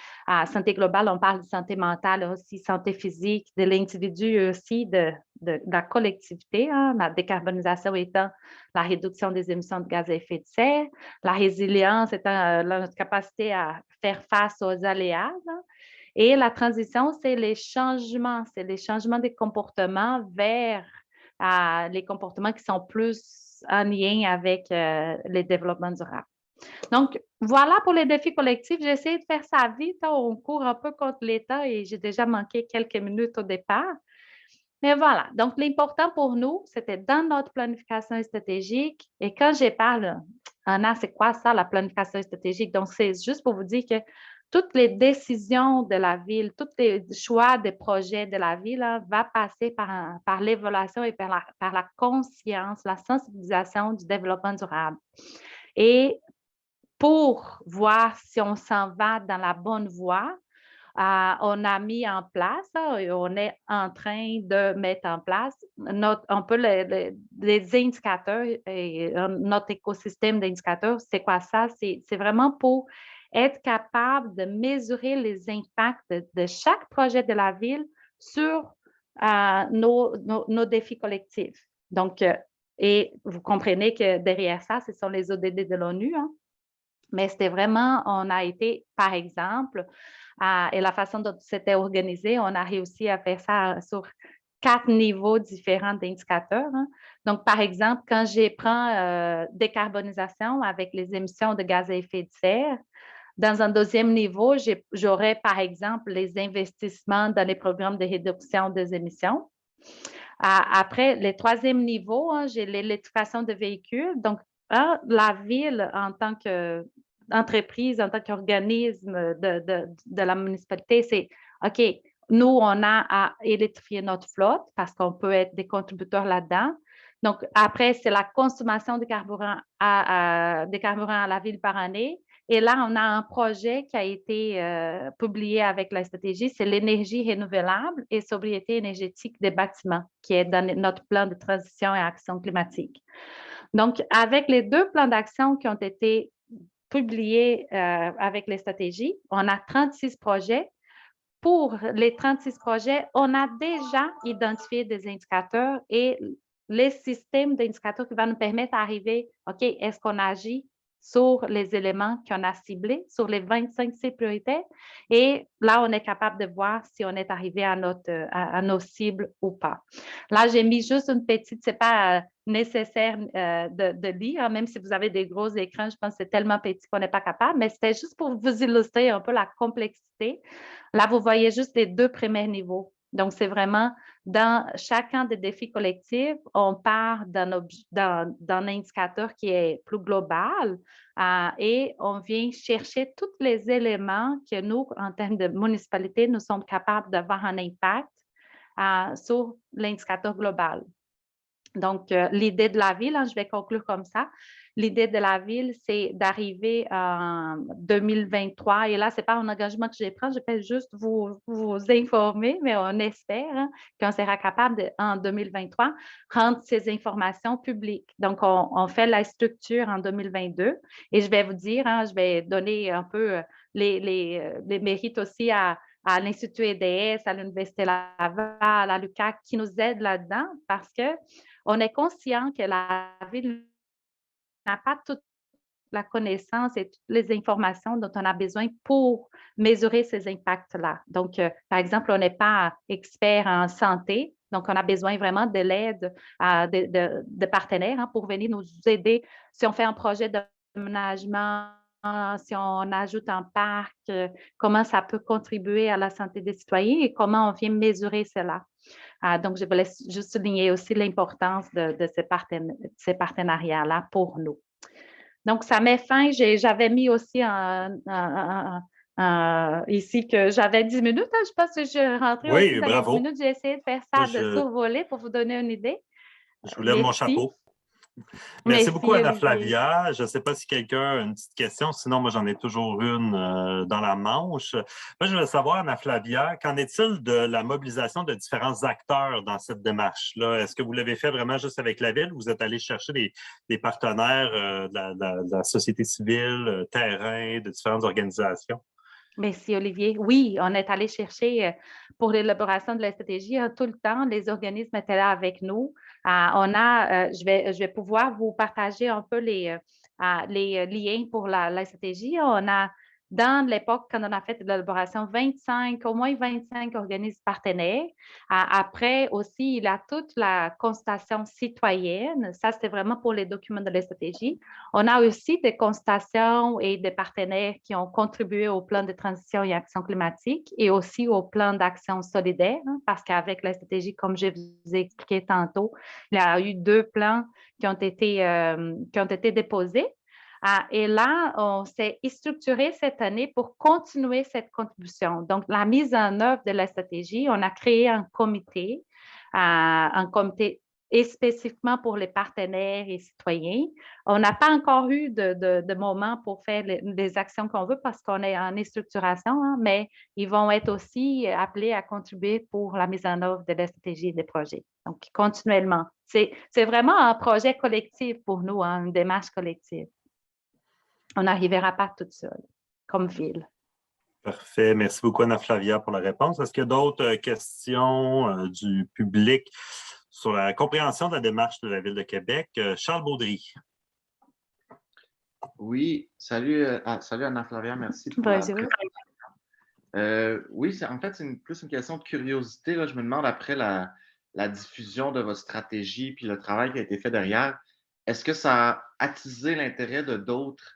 Santé globale, on parle de santé mentale aussi, santé physique, de l'individu aussi, de la collectivité. La décarbonisation étant la réduction des émissions de gaz à effet de serre. La résilience étant notre capacité à faire face aux aléas. Et la transition, c'est les changements des comportements vers les comportements qui sont plus en lien avec les développements durables. Donc, voilà pour les défis collectifs. J'ai essayé de faire ça vite. On court un peu contre l'État et j'ai déjà manqué quelques minutes au départ. Mais voilà. Donc, l'important pour nous, c'était dans notre planification stratégique. Et quand je parle, Anna, c'est quoi ça, la planification stratégique? Donc, c'est juste pour vous dire que toutes les décisions de la ville, tous les choix des projets de la ville va passer par l'évaluation et par la conscience, la sensibilisation du développement durable. Et pour voir si on s'en va dans la bonne voie, on a mis en place, et on est en train de mettre en place un peu les indicateurs et notre écosystème d'indicateurs. C'est quoi ça? C'est vraiment pour être capable de mesurer les impacts de chaque projet de la ville sur nos défis collectifs. Donc, et vous comprenez que derrière ça, ce sont les ODD de l'ONU, mais c'était vraiment, on a été, par exemple, et la façon dont c'était organisé, on a réussi à faire ça sur 4 niveaux différents d'indicateurs. Donc, par exemple, quand je prends décarbonisation avec les émissions de gaz à effet de serre, dans un deuxième niveau, j'aurais, par exemple, les investissements dans les programmes de réduction des émissions. Après, le troisième niveau, j'ai l'électrification de véhicules. Donc, la ville en tant qu'entreprise, en tant qu'organisme de la municipalité, c'est OK, nous, on a à électrifier notre flotte parce qu'on peut être des contributeurs là-dedans. Donc, après, c'est la consommation de carburant à la ville par année. Et là, on a un projet qui a été publié avec la stratégie, c'est l'énergie renouvelable et sobriété énergétique des bâtiments, qui est dans notre plan de transition et action climatique. Donc, avec les 2 plans d'action qui ont été publiés avec les stratégies, on a 36 projets. Pour les 36 projets, on a déjà identifié des indicateurs et les systèmes d'indicateurs qui vont nous permettre d'arriver, OK, est-ce qu'on agit sur les éléments qu'on a ciblés, sur les 25 cibles prioritaires? Et là, on est capable de voir si on est arrivé à nos cibles ou pas. Là, j'ai mis juste une petite, c'est pas nécessaire de lire, même si vous avez des gros écrans, je pense que c'est tellement petit qu'on n'est pas capable, mais c'était juste pour vous illustrer un peu la complexité. Là, vous voyez juste les 2 premiers niveaux. Donc, c'est vraiment dans chacun des défis collectifs, on part d'un indicateur qui est plus global et on vient chercher tous les éléments que nous, en termes de municipalité, nous sommes capables d'avoir un impact sur l'indicateur global. Donc, l'idée de la ville, je vais conclure comme ça. L'idée de la ville, c'est d'arriver en 2023. Et là, ce n'est pas un engagement que je vais prendre, je vais juste vous informer, mais on espère qu'on sera capable, en 2023, rendre ces informations publiques. Donc, on fait la structure en 2022. Et je vais vous dire, je vais donner un peu les mérites aussi à l'Institut EDS, à l'Université Laval, à l'UQAC, qui nous aident là-dedans parce qu'on est conscient que la ville n'a pas toute la connaissance et toutes les informations dont on a besoin pour mesurer ces impacts-là. Donc, par exemple, on n'est pas expert en santé, donc on a besoin vraiment de l'aide de partenaires pour venir nous aider si on fait un projet d'aménagement, si on ajoute un parc, comment ça peut contribuer à la santé des citoyens et comment on vient mesurer cela. Donc, je voulais juste souligner aussi l'importance de ces partenariats-là pour nous. Donc, ça met fin. J'avais mis aussi ici que j'avais 10 minutes. Je pense que je suis rentrée aussi dans les 10 minutes. J'ai essayé de faire ça de survoler pour vous donner une idée. Je vous lève mon chapeau. Merci beaucoup, Olivier. Anna-Flavia. Je ne sais pas si quelqu'un a une petite question, sinon moi j'en ai toujours une dans la manche. Moi, je veux savoir, Anna-Flavia, qu'en est-il de la mobilisation de différents acteurs dans cette démarche-là? Est-ce que vous l'avez fait vraiment juste avec la Ville ou vous êtes allé chercher des partenaires de la société civile, terrain, de différentes organisations? Merci, Olivier. Oui, on est allé chercher pour l'élaboration de la stratégie tout le temps. Les organismes étaient là avec nous. Je vais pouvoir vous partager un peu les liens pour la stratégie. On a, dans l'époque, quand on a fait l'élaboration, au moins 25 organismes partenaires. Après aussi, il y a toute la consultation citoyenne. Ça, c'était vraiment pour les documents de la stratégie. On a aussi des consultations et des partenaires qui ont contribué au plan de transition et action climatique et aussi au plan d'action solidaire, parce qu'avec la stratégie, comme je vous ai expliqué tantôt, il y a eu 2 plans qui ont été déposés. Et là, on s'est structuré cette année pour continuer cette contribution. Donc, la mise en œuvre de la stratégie, on a créé un comité et spécifiquement pour les partenaires et citoyens. On n'a pas encore eu de moment pour faire les actions qu'on veut parce qu'on est en structuration, mais ils vont être aussi appelés à contribuer pour la mise en œuvre de la stratégie et des projets. Donc, continuellement. C'est vraiment un projet collectif pour nous, une démarche collective. On n'arrivera pas toute seule, comme ville. Parfait. Merci beaucoup, Anna-Flavia, pour la réponse. Est-ce qu'il y a d'autres questions du public sur la compréhension de la démarche de la Ville de Québec? Charles Baudry. Oui, salut, salut Anna-Flavia, merci pour la présentation. Oui, en fait, c'est plus une question de curiosité. Là. Je me demande, après la diffusion de votre stratégie puis le travail qui a été fait derrière, est-ce que ça a attisé l'intérêt de d'autres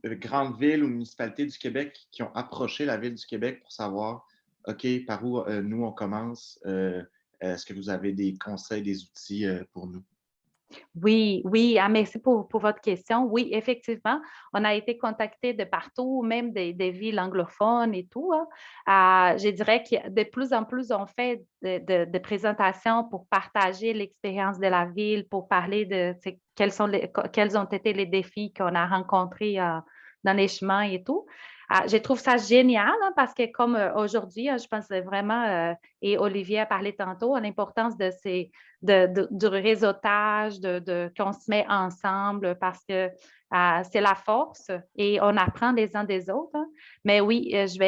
grandes villes ou municipalités du Québec qui ont approché la Ville du Québec pour savoir, OK, par où nous on commence? Est-ce que vous avez des conseils, des outils pour nous? Oui, merci pour votre question. Oui, effectivement, on a été contacté de partout, même des villes anglophones et tout. Je dirais que de plus en plus, on fait de présentations pour partager l'expérience de la ville, pour parler de quels ont été les défis qu'on a rencontrés dans les chemins et tout. Je trouve ça génial parce que comme aujourd'hui, je pense vraiment, et Olivier a parlé tantôt, l'importance du réseautage, qu'on se met ensemble parce que c'est la force et on apprend les uns des autres. Mais oui, je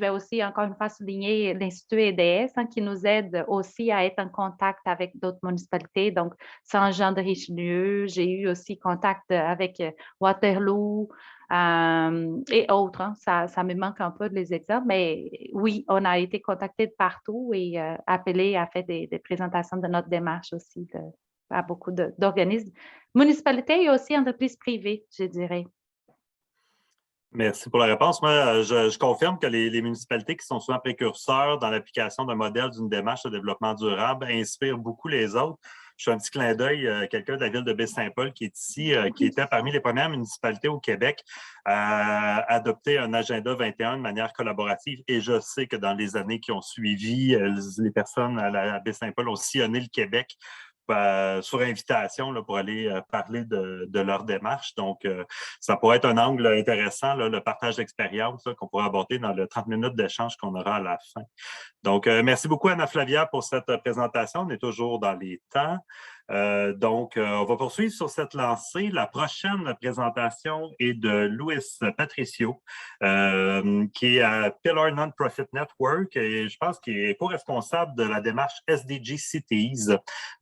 vais aussi encore une fois souligner l'Institut EDS qui nous aide aussi à être en contact avec d'autres municipalités. Donc, Saint-Jean-de-Richelieu, j'ai eu aussi contact avec Waterloo, et autres. Ça me manque un peu de les exemples, mais oui, on a été contacté de partout et appelé à faire des présentations de notre démarche aussi à beaucoup d'organismes, municipalités et aussi entreprises privées, je dirais. Merci pour la réponse. Moi, je confirme que les municipalités qui sont souvent précurseurs dans l'application d'un modèle d'une démarche de développement durable inspirent beaucoup les autres. Je fais un petit clin d'œil à quelqu'un de la ville de Baie-Saint-Paul qui est ici, qui était parmi les premières municipalités au Québec à adopter un agenda 21 de manière collaborative. Et je sais que dans les années qui ont suivi, les personnes à Baie-Saint-Paul ont sillonné le Québec sur invitation là, pour aller parler de leur démarche. Donc, ça pourrait être un angle intéressant, là, le partage d'expérience qu'on pourrait aborder dans le 30 minutes d'échange qu'on aura à la fin. Donc, merci beaucoup, Anna-Flavia, pour cette présentation. On est toujours dans les temps. Donc, on va poursuivre sur cette lancée. La prochaine présentation est de Louis Patricio, qui est à Pillar Non-Profit Network et je pense qu'il est co-responsable de la démarche SDG Cities.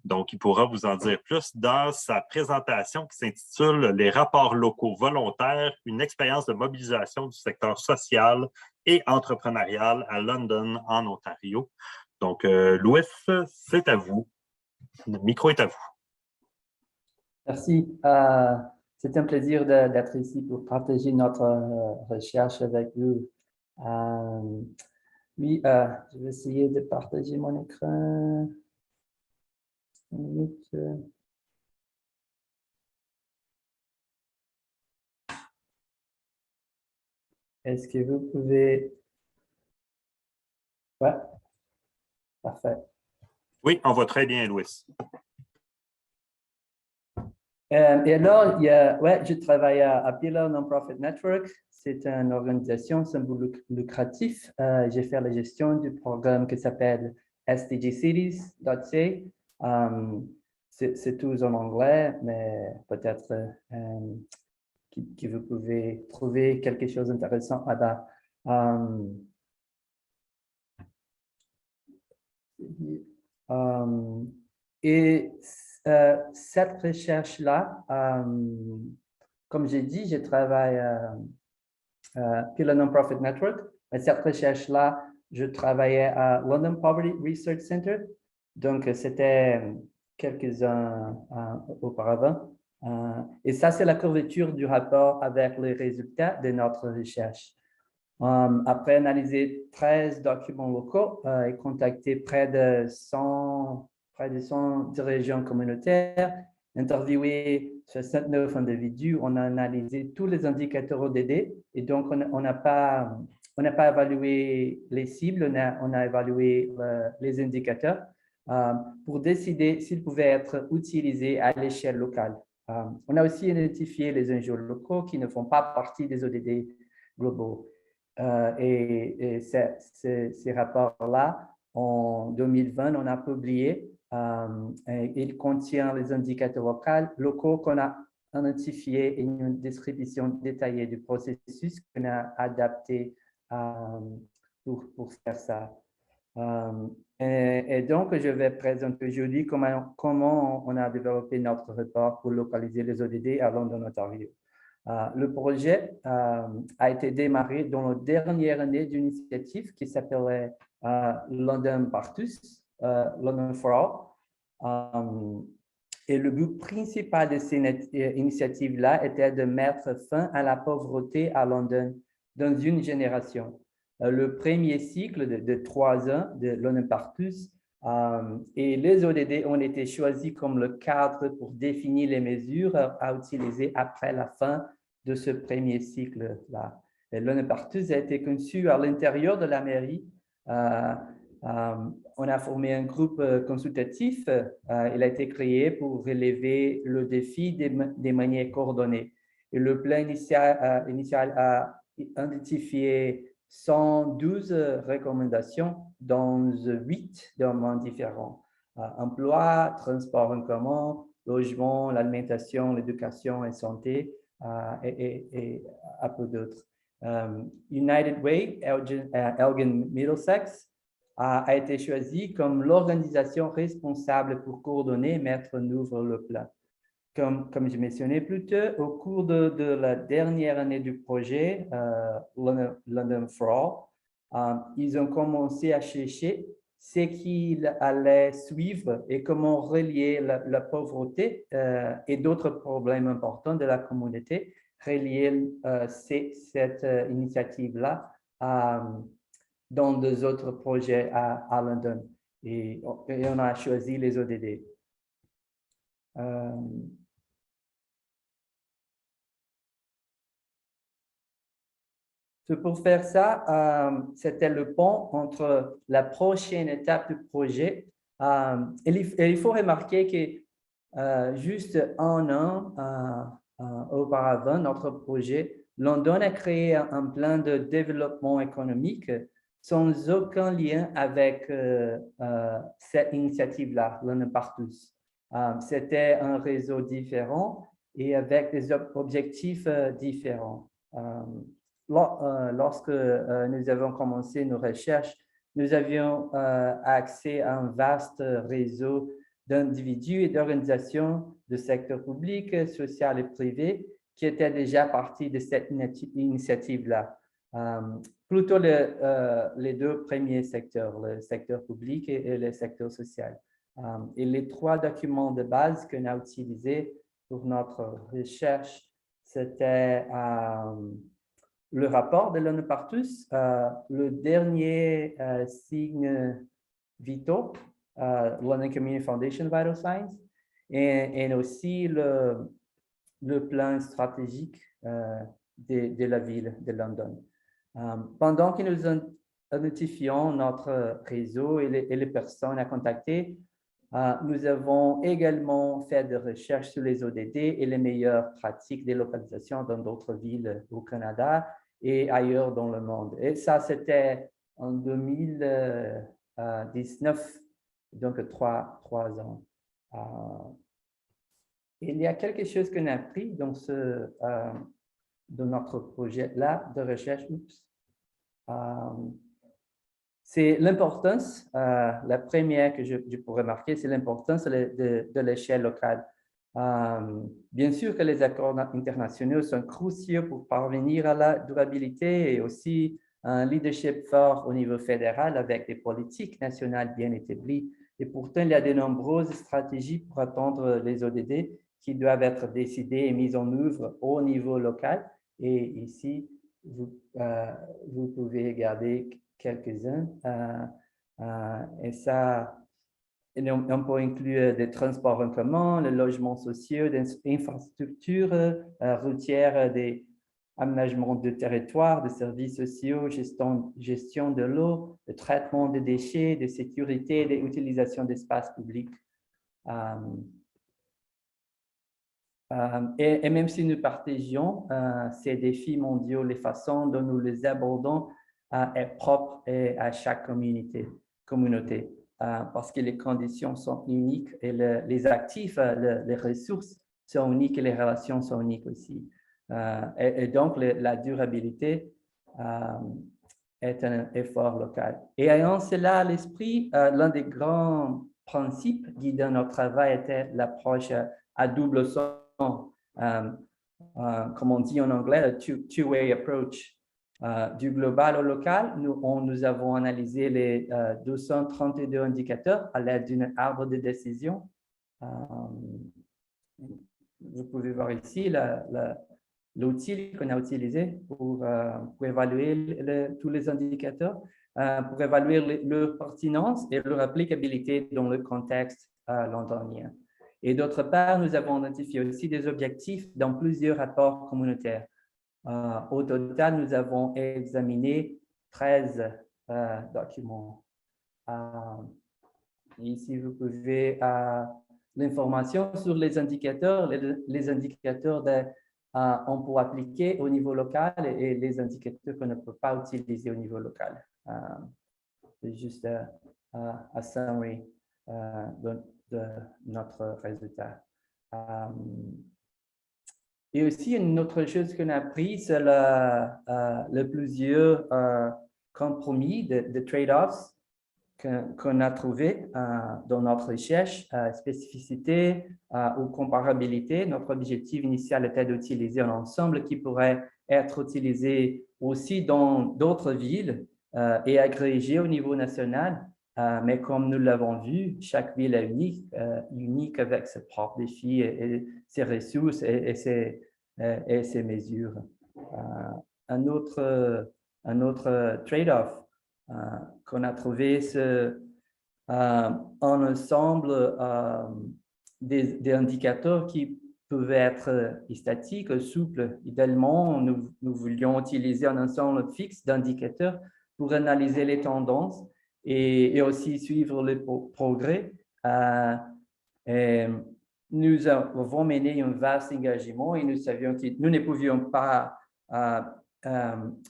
Donc, il pourra vous en dire plus dans sa présentation qui s'intitule « Les rapports locaux volontaires, une expérience de mobilisation du secteur social et entrepreneurial à London, en Ontario ». Donc, Louis, c'est à vous. Le micro est à vous. Merci. C'est un plaisir d'être ici pour partager notre recherche avec vous. Oui, je vais essayer de partager mon écran. Une minute. Est-ce que vous pouvez... Ouais, parfait. Oui, on va très bien, Louis. Et alors, je travaille à Pillar Non-Profit Network. C'est une organisation sans but lucratif. J'ai fait la gestion du programme qui s'appelle SDGcities.ca. C'est tout en anglais, mais peut-être que vous pouvez trouver quelque chose d'intéressant là-bas. Et cette recherche-là, comme j'ai dit, je travaille à Pillar Non-Profit Network. Mais cette recherche-là, je travaillais à London Poverty Research Center. Donc, c'était quelques-uns auparavant. Et ça, c'est la couverture du rapport avec les résultats de notre recherche. Après analyser 13 documents locaux et contacter près de 100 dirigeants communautaires, interviewer 69 individus, on a analysé tous les indicateurs ODD et donc on n'a pas évalué les cibles, on a évalué les indicateurs pour décider s'ils pouvaient être utilisés à l'échelle locale. On a aussi identifié les enjeux locaux qui ne font pas partie des ODD globaux. Et ces rapports-là, en 2020, on a publié. Il contient les indicateurs locaux qu'on a identifiés et une description détaillée du processus qu'on a adapté pour faire ça. Et donc, je vais présenter aujourd'hui comment on a développé notre rapport pour localiser les ODD à London, Ontario. Le projet a été démarré dans la dernière année d'une initiative qui s'appelait London Partus, London for All. Et le but principal de cette initiative-là était de mettre fin à la pauvreté à London dans une génération. Le premier cycle de 3 ans de London Partus et les ODD ont été choisis comme le cadre pour définir les mesures à utiliser après la fin de ce premier cycle-là. London Partus a été conçu à l'intérieur de la mairie. On a formé un groupe consultatif. Il a été créé pour relever le défi des manières coordonnées. Et le plan initial a identifié 112 recommandations dans 8 domaines différents. Emploi, transport en commun, logement, l'alimentation, l'éducation et santé, et un peu d'autres. United Way, Elgin Middlesex, a été choisi comme l'organisation responsable pour coordonner et mettre en œuvre le plan. Comme je mentionnais plus tôt, au cours de la dernière année du projet, London for All, ils ont commencé à chercher ce qu'ils allaient suivre et comment relier la pauvreté et d'autres problèmes importants de la communauté, relier cette initiative-là dans deux autres projets à London. Et on a choisi les ODD. Pour faire ça, c'était le pont entre la prochaine étape du projet. Il faut remarquer que juste un an auparavant, notre projet, London a créé un plan de développement économique sans aucun lien avec cette initiative-là, London Partus. C'était un réseau différent et avec des objectifs différents. Lorsque nous avons commencé nos recherches, nous avions accès à un vaste réseau d'individus et d'organisations du secteur public, social et privé qui étaient déjà partie de cette initiative-là. Plutôt les deux premiers secteurs, le secteur public et le secteur social. Et les 3 documents de base qu'on a utilisés pour notre recherche, c'était le rapport de London Partus, le dernier signe vitaux, London Community Foundation Vital Signs, et aussi le plan stratégique de la ville de London. Pendant que nous identifions notre réseau et les personnes à contacter, Nous avons également fait des recherches sur les ODD et les meilleures pratiques de localisation dans d'autres villes au Canada et ailleurs dans le monde. Et ça, c'était en 2019, donc 3 ans. Il y a quelque chose qu'on a appris dans, dans notre projet-là de recherche. C'est l'importance, la première que je pourrais marquer, c'est l'importance de l'échelle locale. Bien sûr que les accords internationaux sont cruciaux pour parvenir à la durabilité et aussi un leadership fort au niveau fédéral avec des politiques nationales bien établies. Et pourtant, il y a de nombreuses stratégies pour atteindre les ODD qui doivent être décidées et mises en œuvre au niveau local. Et ici, vous pouvez regarder quelques-uns. Et ça, on peut inclure des transports en commun, le logement social, des infrastructures routières, des aménagements de territoire, des services sociaux, gestion de l'eau, le traitement des déchets, de sécurité, de l'utilisation d'espaces publics. Et même si nous partageons ces défis mondiaux, les façons dont nous les abordons est propre à chaque communauté parce que les conditions sont uniques et les actifs, les ressources sont uniques et les relations sont uniques aussi. Et donc, la durabilité est un effort local. Et ayant cela à l'esprit, l'un des grands principes guidant notre travail était l'approche à double sens. Comme on dit en anglais, two-way approach. Du global au local, nous avons analysé les 232 indicateurs à l'aide d'un arbre de décision. Vous pouvez voir ici l'outil qu'on a utilisé pour évaluer tous les indicateurs, pour évaluer leur pertinence et leur applicabilité dans le contexte londonien. Et d'autre part, nous avons identifié aussi des objectifs dans plusieurs rapports communautaires. Au total, nous avons examiné 13 documents. Ici, vous pouvez l'information sur les indicateurs, les indicateurs on peut appliquer au niveau local et les indicateurs qu'on ne peut pas utiliser au niveau local. C'est juste un summary de notre résultat. Et aussi, une autre chose qu'on a appris, c'est le plusieurs compromis de trade-offs qu'on a trouvé dans notre recherche, spécificité ou comparabilité. Notre objectif initial était d'utiliser un ensemble qui pourrait être utilisé aussi dans d'autres villes et agrégé au niveau national. Mais comme nous l'avons vu, chaque ville est unique avec ses propres défis et ses ressources et ses mesures. Un autre trade-off qu'on a trouvé, c'est un ensemble des indicateurs qui peuvent être statiques ou souples. Idéalement, nous voulions utiliser un ensemble fixe d'indicateurs pour analyser les tendances et aussi suivre le progrès. Et nous avons mené un vaste engagement et nous savions que nous ne pouvions pas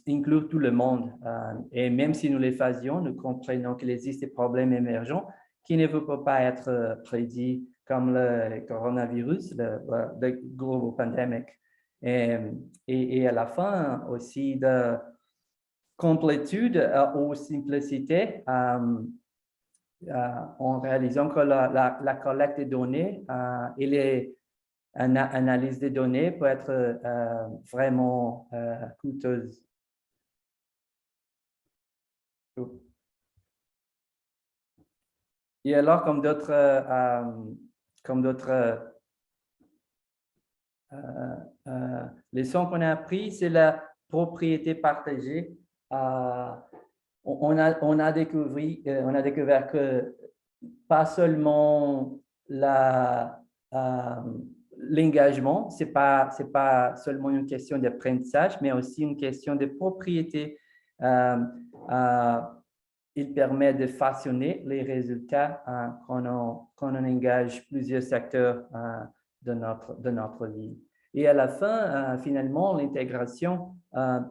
inclure tout le monde. Et même si nous le faisions, nous comprenons qu'il existe des problèmes émergents qui ne peuvent pas être prédits, comme le coronavirus, le global pandemic. Et à la fin aussi de complétude ou simplicité en réalisant que la collecte des données et l'analyse des données peut être vraiment coûteuse. Et alors, comme d'autres leçons qu'on a apprises, c'est la propriété partagée. On a découvert que pas seulement l'engagement, c'est pas seulement une question d'apprentissage, mais aussi une question de propriété il permet de façonner les résultats quand on engage plusieurs secteurs de notre vie. Et à la fin, finalement, l'intégration,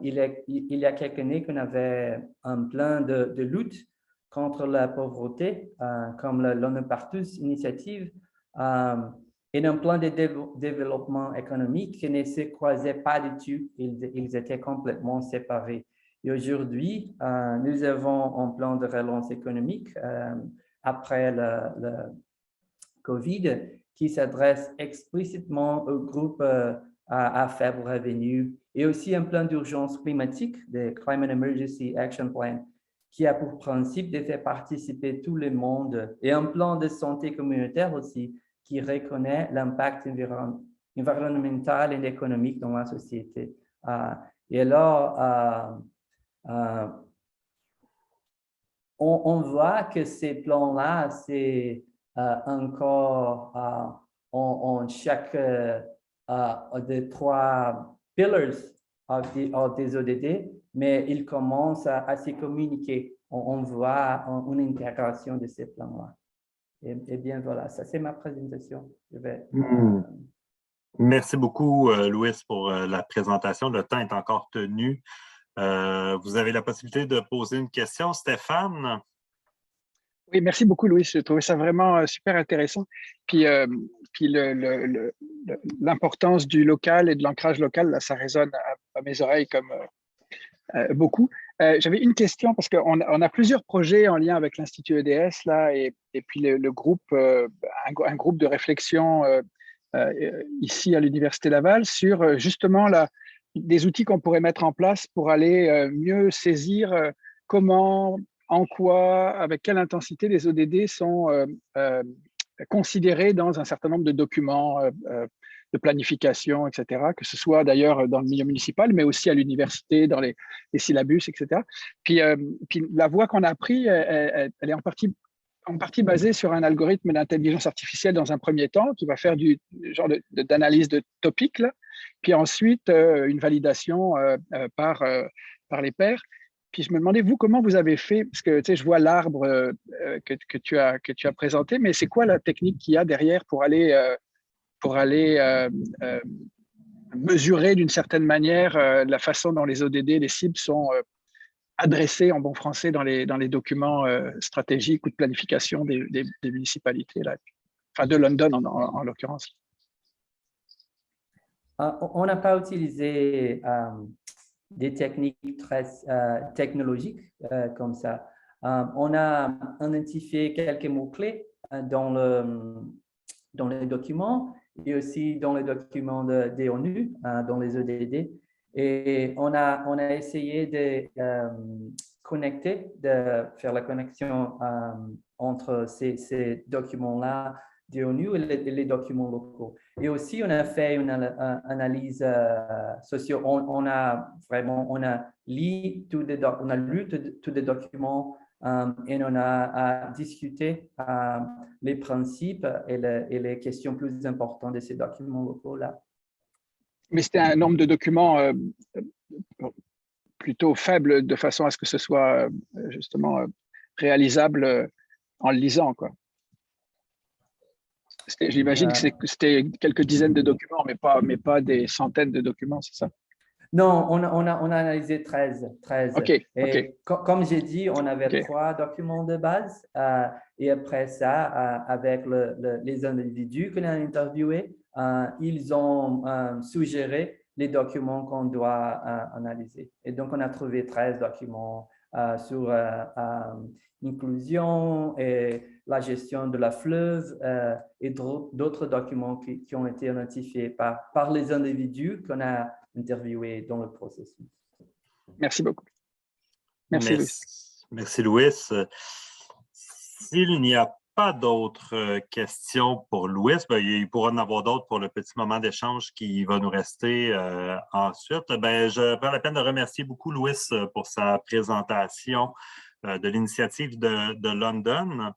il y a quelques années qu'on avait un plan de lutte contre la pauvreté, comme l'ONU Partus Initiative, et un plan de développement économique qui ne se croisaient pas du tout. Ils étaient complètement séparés. Et aujourd'hui, nous avons un plan de relance économique après le COVID qui s'adresse explicitement aux groupes à faible revenu et aussi un plan d'urgence climatique, le Climate Emergency Action Plan, qui a pour principe de faire participer tout le monde, et un plan de santé communautaire aussi qui reconnaît l'impact environnemental et économique dans la société. Et alors, on voit que ces plans-là, c'est encore en chaque des 3 pillars des ODD, mais ils commencent à se communiquer. On voit une intégration de ces plans-là. Et bien, voilà, ça c'est ma présentation. Merci beaucoup, Louis, pour la présentation. Le temps est encore tenu. Vous avez la possibilité de poser une question. Stéphane? Oui, merci beaucoup, Louis. J'ai trouvé ça vraiment super intéressant. Puis l'importance du local et de l'ancrage local, là, ça résonne à mes oreilles comme beaucoup. J'avais une question parce qu'on a plusieurs projets en lien avec l'Institut EDS là, et puis le groupe, un groupe de réflexion ici à l'Université Laval sur justement des outils qu'on pourrait mettre en place pour aller mieux saisir comment, en quoi, avec quelle intensité les ODD sont considérés dans un certain nombre de documents de planification, etc., que ce soit d'ailleurs dans le milieu municipal, mais aussi à l'université, dans les syllabus, etc. Puis la voie qu'on a prise, elle est en partie basée sur un algorithme d'intelligence artificielle dans un premier temps, qui va faire du genre d'analyse de topics, là. Puis ensuite une validation par les pairs. Puis je me demandais, vous, comment vous avez fait, parce que tu sais, je vois l'arbre que tu as présenté, mais c'est quoi la technique qu'il y a derrière pour aller mesurer d'une certaine manière la façon dont les ODD, les cibles sont adressées en bon français dans les documents stratégiques ou de planification des municipalités, là. Enfin de London en l'occurrence. On n'a pas utilisé des techniques très technologiques comme ça. On a identifié quelques mots-clés dans les documents et aussi dans les documents des ONU, dans les ODD. Et on a essayé de faire la connexion entre ces documents-là des ONU et les documents locaux. Et aussi, on a fait une analyse socio. On a lu tous les documents et on a discuté les principes et les questions plus importantes de ces documents locaux-là. Mais c'était un nombre de documents plutôt faible de façon à ce que ce soit justement réalisable en le lisant, quoi. J'imagine que c'était quelques dizaines de documents, mais pas des centaines de documents, c'est ça? Non, on a analysé 13. OK. Comme j'ai dit, on avait 3 documents de base et après ça, avec les individus qu'on a interviewés, ils ont suggéré les documents qu'on doit analyser. Et donc, on a trouvé 13 documents sur l'inclusion et la gestion de la fleuve et d'autres documents qui ont été identifiés par les individus qu'on a interviewés dans le processus. Merci beaucoup. Merci, Louis. S'il n'y a pas d'autres questions pour Louis, il pourra en avoir d'autres pour le petit moment d'échange qui va nous rester ensuite. Je prends la peine de remercier beaucoup Louis pour sa présentation de l'initiative de London.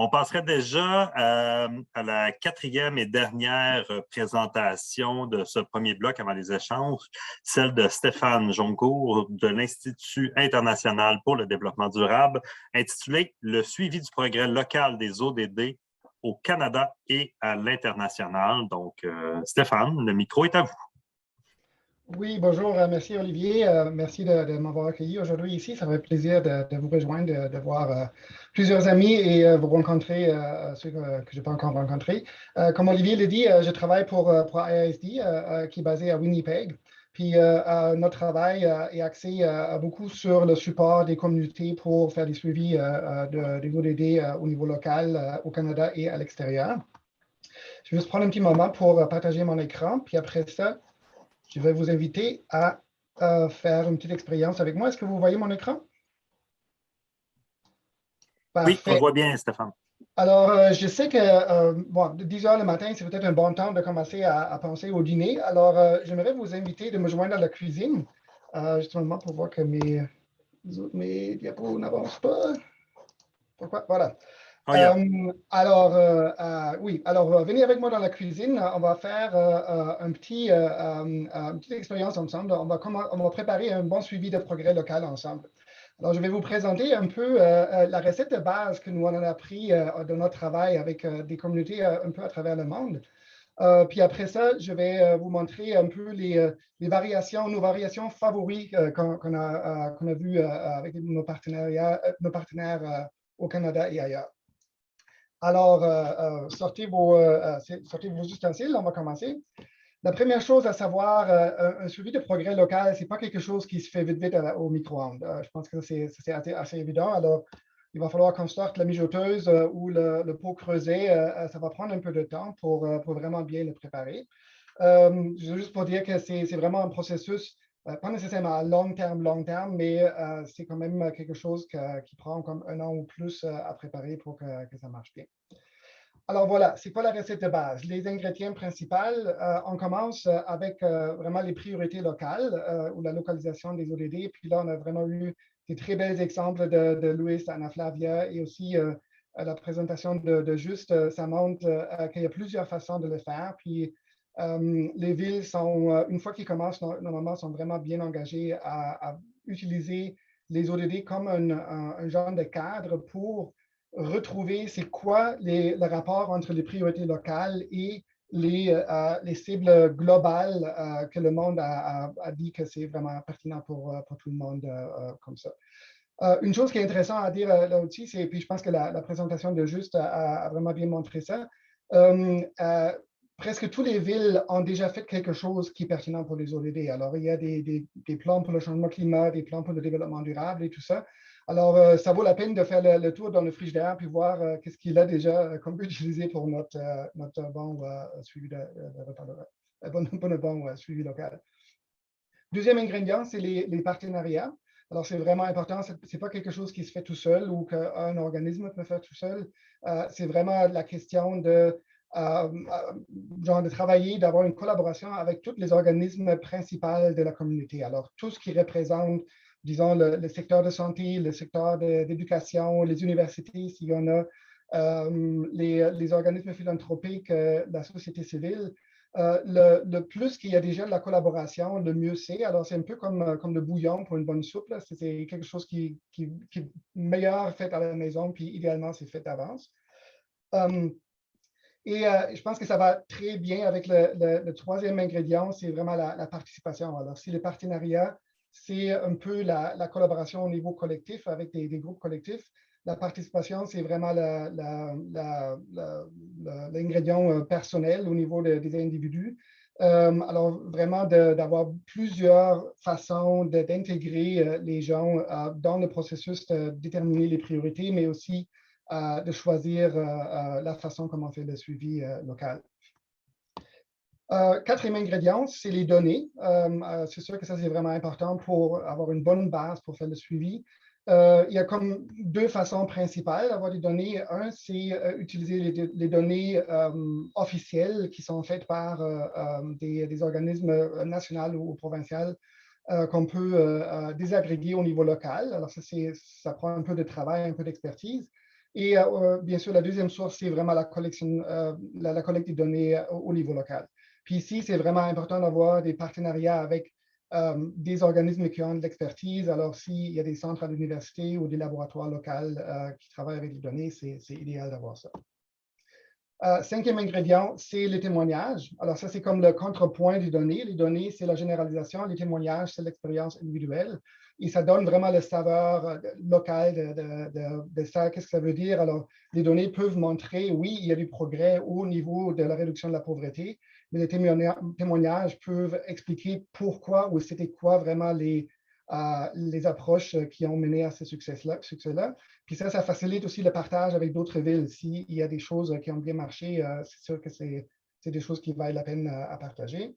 On passerait déjà à la quatrième et dernière présentation de ce premier bloc avant les échanges, celle de Stéphane Joncourt de l'Institut international pour le développement durable, intitulée « Le suivi du progrès local des ODD au Canada et à l'international ». Donc, Stéphane, le micro est à vous. Oui, bonjour, merci Olivier, merci de m'avoir accueilli aujourd'hui ici. Ça fait plaisir de vous rejoindre, de voir plusieurs amis et vous rencontrer ceux que je n'ai pas encore rencontrés. Comme Olivier l'a dit, je travaille pour IISD qui est basé à Winnipeg. Puis notre travail est axé beaucoup sur le support des communautés pour faire des suivis des ODD au niveau local au Canada et à l'extérieur. Je vais juste prendre un petit moment pour partager mon écran, puis après ça, je vais vous inviter à faire une petite expérience avec moi. Est-ce que vous voyez mon écran? Parfait. Oui, on le voit bien, Stéphane. Alors, je sais que bon, 10 heures le matin, c'est peut-être un bon temps de commencer à penser au dîner. Alors, j'aimerais vous inviter de me joindre à la cuisine, justement pour voir que mes diapos n'avancent pas. Pourquoi? Voilà. Oh, yeah. Oui, alors venez avec moi dans la cuisine. On va faire une petite expérience ensemble. On va préparer un bon suivi de progrès local ensemble. Alors, je vais vous présenter un peu la recette de base que nous on a appris dans notre travail avec des communautés un peu à travers le monde. Puis après ça, je vais vous montrer un peu nos variations favorites qu'on a vues avec nos partenaires au Canada et ailleurs. Alors, sortez vos ustensiles, on va commencer. La première chose à savoir, un suivi de progrès local, ce n'est pas quelque chose qui se fait vite au micro-ondes. Je pense que c'est assez évident. Alors, il va falloir qu'on sorte la mijoteuse ou le pot creusé. Ça va prendre un peu de temps pour vraiment bien le préparer. Juste pour dire que c'est vraiment un processus, pas nécessairement à long terme, mais c'est quand même quelque chose qui prend comme 1 an ou plus à préparer pour que ça marche bien. Alors voilà, c'est quoi la recette de base? Les ingrédients principaux, on commence avec vraiment les priorités locales ou la localisation des ODD. Puis là, on a vraiment eu des très bels exemples de Louis, Anna Flavia et aussi la présentation de Juste. Ça montre qu'il y a plusieurs façons de le faire. Puis les villes sont, une fois qu'ils commencent, normalement, sont vraiment bien engagées à utiliser les ODD comme un genre de cadre pour retrouver c'est quoi le rapport entre les priorités locales et les cibles globales que le monde a dit que c'est vraiment pertinent pour tout le monde comme ça. Une chose qui est intéressante à dire là aussi, c'est, puis je pense que la présentation de Juste a vraiment bien montré ça, presque toutes les villes ont déjà fait quelque chose qui est pertinent pour les ODD. Alors, il y a des plans pour le changement climat, des plans pour le développement durable et tout ça. Alors, ça vaut la peine de faire le tour dans le frigidaire puis voir qu'est-ce qu'il a déjà qu'on peut utiliser pour notre bon suivi suivi local. Deuxième ingrédient, c'est les partenariats. Alors, c'est vraiment important. Ce n'est pas quelque chose qui se fait tout seul ou qu'un organisme peut faire tout seul. C'est vraiment la question de travailler, d'avoir une collaboration avec tous les organismes principaux de la communauté. Alors, tout ce qui représente, disons, le secteur de santé, le secteur d'éducation, les universités, s'il y en a, les organismes philanthropiques, la société civile. Le plus qu'il y a déjà de la collaboration, le mieux c'est. Alors, c'est un peu comme le bouillon pour une bonne soupe. C'est quelque chose qui est meilleur fait à la maison, puis idéalement, c'est fait d'avance. Et je pense que ça va très bien avec le troisième ingrédient, c'est vraiment la participation. Alors, si le partenariat, c'est un peu la collaboration au niveau collectif avec des groupes collectifs, la participation, c'est vraiment l'ingrédient personnel au niveau des individus. Alors, vraiment d'avoir plusieurs façons d'intégrer les gens dans le processus de déterminer les priorités, mais aussi de choisir la façon comment on fait le suivi local. Quatrième ingrédient, c'est les données. C'est sûr que ça, c'est vraiment important pour avoir une bonne base pour faire le suivi. Il y a comme deux façons principales d'avoir des données. Un, c'est utiliser les données officielles qui sont faites par des organismes nationaux ou provinciaux qu'on peut désagréger au niveau local. Alors, ça prend un peu de travail, un peu d'expertise. Et bien sûr, la deuxième source, c'est vraiment la collecte des données au niveau local. Puis ici, c'est vraiment important d'avoir des partenariats avec des organismes qui ont de l'expertise. Alors, s'il y a des centres à l'université ou des laboratoires locaux qui travaillent avec les données, c'est idéal d'avoir ça. Cinquième ingrédient, c'est les témoignages. Alors, ça, c'est comme le contrepoint des données. Les données, c'est la généralisation. Les témoignages, c'est l'expérience individuelle. Et ça donne vraiment le saveur local de ça. Qu'est-ce que ça veut dire? Alors, les données peuvent montrer, oui, il y a du progrès au niveau de la réduction de la pauvreté, mais les témoignages peuvent expliquer pourquoi ou c'était quoi vraiment les approches qui ont mené à ce succès-là. Puis ça facilite aussi le partage avec d'autres villes. S'il y a des choses qui ont bien marché, c'est sûr que c'est des choses qui valent la peine à partager.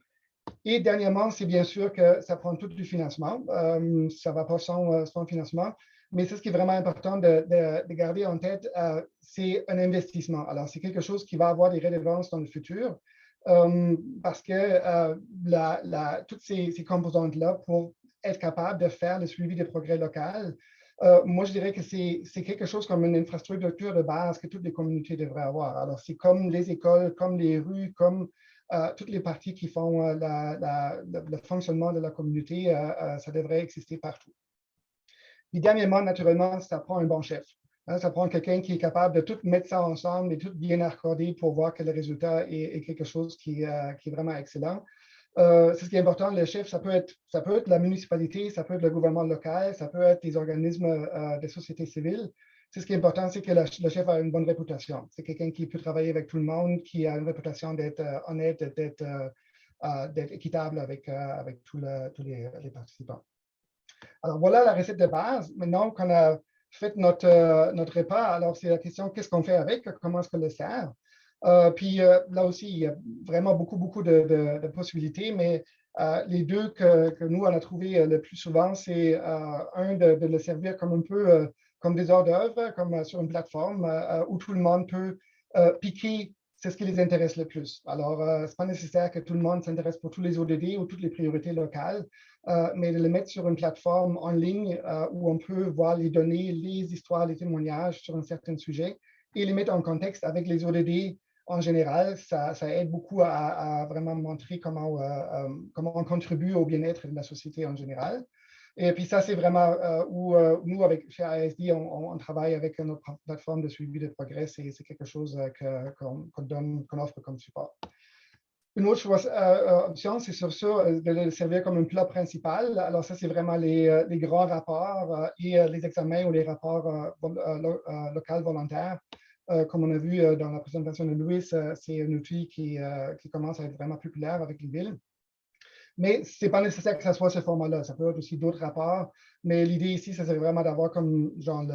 Et dernièrement, c'est bien sûr que ça prend tout du financement. Ça ne va pas sans financement. Mais c'est ce qui est vraiment important de garder en tête, c'est un investissement. Alors, c'est quelque chose qui va avoir des relevances dans le futur parce que toutes ces composantes-là, pour être capable de faire le suivi des progrès locaux, moi, je dirais que c'est quelque chose comme une infrastructure de base que toutes les communautés devraient avoir. Alors, c'est comme les écoles, comme les rues, comme toutes les parties qui font le fonctionnement de la communauté, ça devrait exister partout. Et dernièrement, naturellement, ça prend un bon chef. Ça prend quelqu'un qui est capable de tout mettre ça ensemble et tout bien accorder pour voir que le résultat est quelque chose qui est vraiment excellent. C'est ce qui est important, le chef, ça peut être la municipalité, ça peut être le gouvernement local, ça peut être des organismes de société civile. C'est ce qui est important, c'est que le chef a une bonne réputation. C'est quelqu'un qui peut travailler avec tout le monde, qui a une réputation d'être honnête, d'être équitable avec tous les participants. Alors voilà la recette de base. Maintenant qu'on a fait notre repas, alors c'est la question, qu'est-ce qu'on fait avec? Comment est-ce qu'on le sert? Puis là aussi, il y a vraiment beaucoup de possibilités, mais les deux que nous, on a trouvé le plus souvent, c'est un de le servir comme un peu comme des hors d'œuvre, comme sur une plateforme où tout le monde peut piquer, c'est ce qui les intéresse le plus. Alors, ce n'est pas nécessaire que tout le monde s'intéresse pour tous les ODD ou toutes les priorités locales, mais de le mettre sur une plateforme en ligne où on peut voir les données, les histoires, les témoignages sur un certain sujet et les mettre en contexte avec les ODD. En général, ça aide beaucoup à vraiment montrer comment on contribue au bien-être de la société en général. Et puis ça, c'est vraiment où nous, chez ASD, on travaille avec notre plateforme de suivi de progrès. C'est quelque chose qu'on offre comme support. Une autre option, c'est sur ça, de le servir comme un plat principal. Alors ça, c'est vraiment les grands rapports et les examens ou les rapports locaux volontaires. Comme on a vu dans la présentation de Louis, c'est un outil qui commence à être vraiment populaire avec les villes. Mais ce n'est pas nécessaire que ça soit ce format-là. Ça peut être aussi d'autres rapports. Mais l'idée ici, ça serait vraiment d'avoir comme genre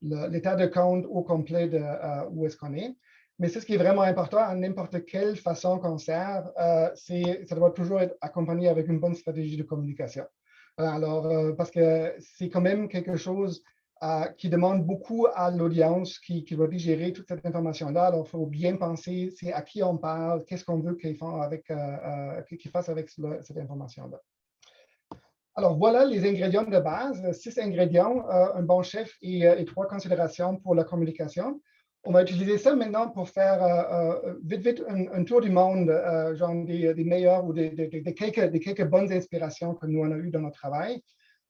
l'état de compte au complet de où est-ce qu'on est. Mais c'est ce qui est vraiment important à n'importe quelle façon qu'on sert, ça doit toujours être accompagné avec une bonne stratégie de communication. Alors, parce que c'est quand même quelque chose qui demande beaucoup à l'audience qui doit digérer toute cette information-là. Alors, il faut bien penser c'est à qui on parle, qu'est-ce qu'on veut qu'ils fassent avec cette information-là. Alors, voilà les ingrédients de base. 6 ingrédients, un bon chef et 3 considérations pour la communication. On va utiliser ça maintenant pour faire vite un tour du monde, genre des meilleures ou des quelques bonnes inspirations que nous on a eues dans notre travail.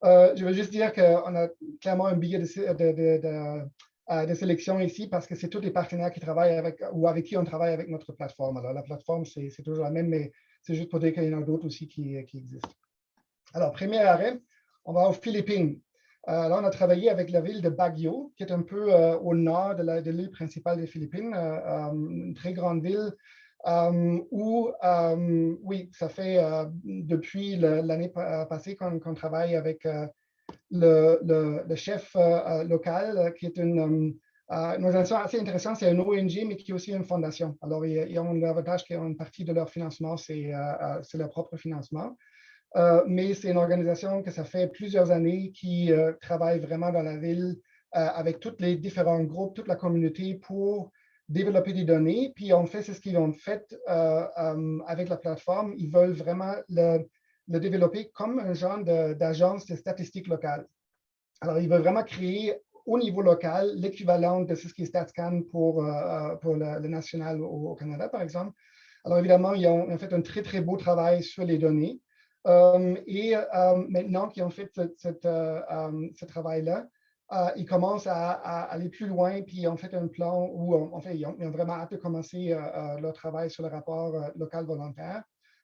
Je veux juste dire qu'on a clairement un billet de sélection ici parce que c'est tous les partenaires qui travaillent avec qui on travaille avec notre plateforme. Alors, la plateforme, c'est toujours la même, mais c'est juste pour dire qu'il y en a d'autres aussi qui existent. Alors, premier arrêt, on va aux Philippines. Là, on a travaillé avec la ville de Baguio, qui est un peu au nord de l'île principale des Philippines, une très grande ville où, oui, ça fait depuis l'année passée qu'on travaille avec le chef local, qui est une organisation assez intéressante. C'est une ONG, mais qui est aussi une fondation. Alors, ils ont l'avantage qu'une partie de leur financement, c'est leur propre financement. Mais c'est une organisation que ça fait plusieurs années qui travaille vraiment dans la ville avec tous les différents groupes, toute la communauté pour développer des données. Puis en fait, c'est ce qu'ils ont fait avec la plateforme. Ils veulent vraiment le développer comme un genre d'agence de statistiques locales. Alors, ils veulent vraiment créer au niveau local l'équivalent de ce qui est StatScan pour le national au Canada, par exemple. Alors évidemment, ils ont fait un très, très beau travail sur les données. Maintenant qu'ils ont fait ce travail-là, ils commencent à aller plus loin, puis ils ont fait un plan où, en fait, ils ont vraiment hâte de commencer leur travail sur le rapport local volontaire.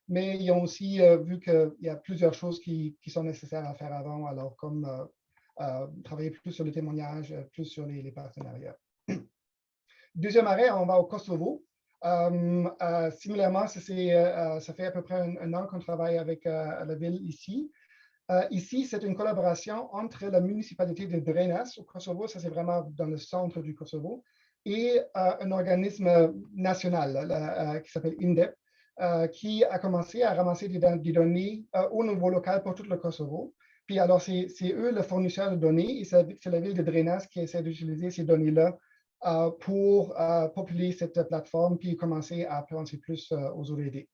Mais ils ont aussi vu qu'il y a plusieurs choses qui sont nécessaires à faire avant, alors comme travailler plus sur le témoignage, plus sur les partenariats. Deuxième arrêt, on va au Kosovo. Similairement, ça fait à peu près un an qu'on travaille avec la ville ici. Ici, c'est une collaboration entre la municipalité de Drenas au Kosovo, ça c'est vraiment dans le centre du Kosovo, et un organisme national qui s'appelle INDEP, qui a commencé à ramasser des données au niveau local pour tout le Kosovo. Puis alors, c'est eux le fournisseur de données et c'est la ville de Drenas qui essaie d'utiliser ces données-là pour populer cette plateforme puis commencer à penser plus aux ODD.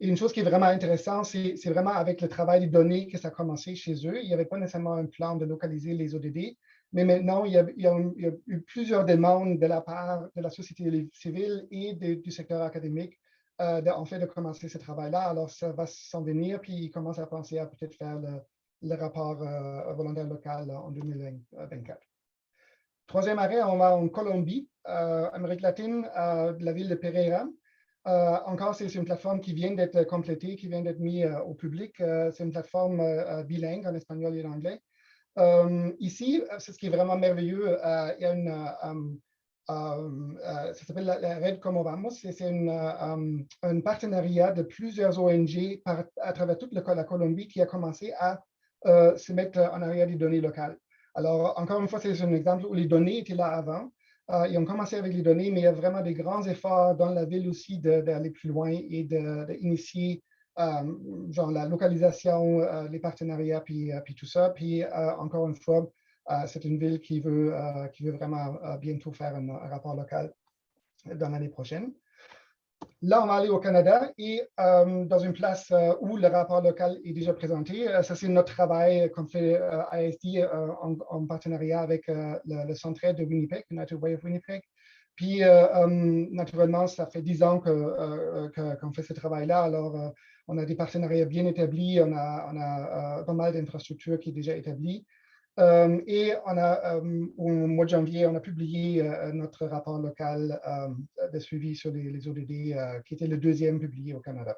Et une chose qui est vraiment intéressante, c'est vraiment avec le travail des données que ça a commencé chez eux. Il n'y avait pas nécessairement un plan de localiser les ODD, mais maintenant, il y a eu plusieurs demandes de la part de la société civile et du secteur académique en fait de commencer ce travail-là. Alors, ça va s'en venir, puis ils commencent à penser à peut-être faire le rapport volontaire local en 2024. Troisième arrêt, on va en Colombie, Amérique latine, de la ville de Pereira. Encore, c'est une plateforme qui vient d'être complétée, qui vient d'être mise au public. C'est une plateforme bilingue en espagnol et en anglais. Ici, c'est ce qui est vraiment merveilleux. Il y a ça s'appelle la Red Como Vamos. C'est un partenariat de plusieurs ONG à travers toute la Colombie qui a commencé à se mettre en arrière des données locales. Alors, encore une fois, c'est un exemple où les données étaient là avant. Ils ont commencé avec les données, mais il y a vraiment des grands efforts dans la ville aussi d'aller plus loin et d'initier genre la localisation, les partenariats, puis tout ça. Puis, encore une fois, c'est une ville qui veut vraiment bientôt faire un rapport local dans l'année prochaine. Là, on va aller au Canada et dans une place où le rapport local est déjà présenté. Ça, c'est notre travail qu'on fait à ISD en partenariat avec le centre de Winnipeg, United Way of Winnipeg. Puis, naturellement, ça fait 10 ans qu'on fait ce travail-là. Alors, on a des partenariats bien établis, on a pas mal d'infrastructures qui sont déjà établies. Et au mois de janvier, on a publié notre rapport local de suivi sur les ODD, qui était le deuxième publié au Canada.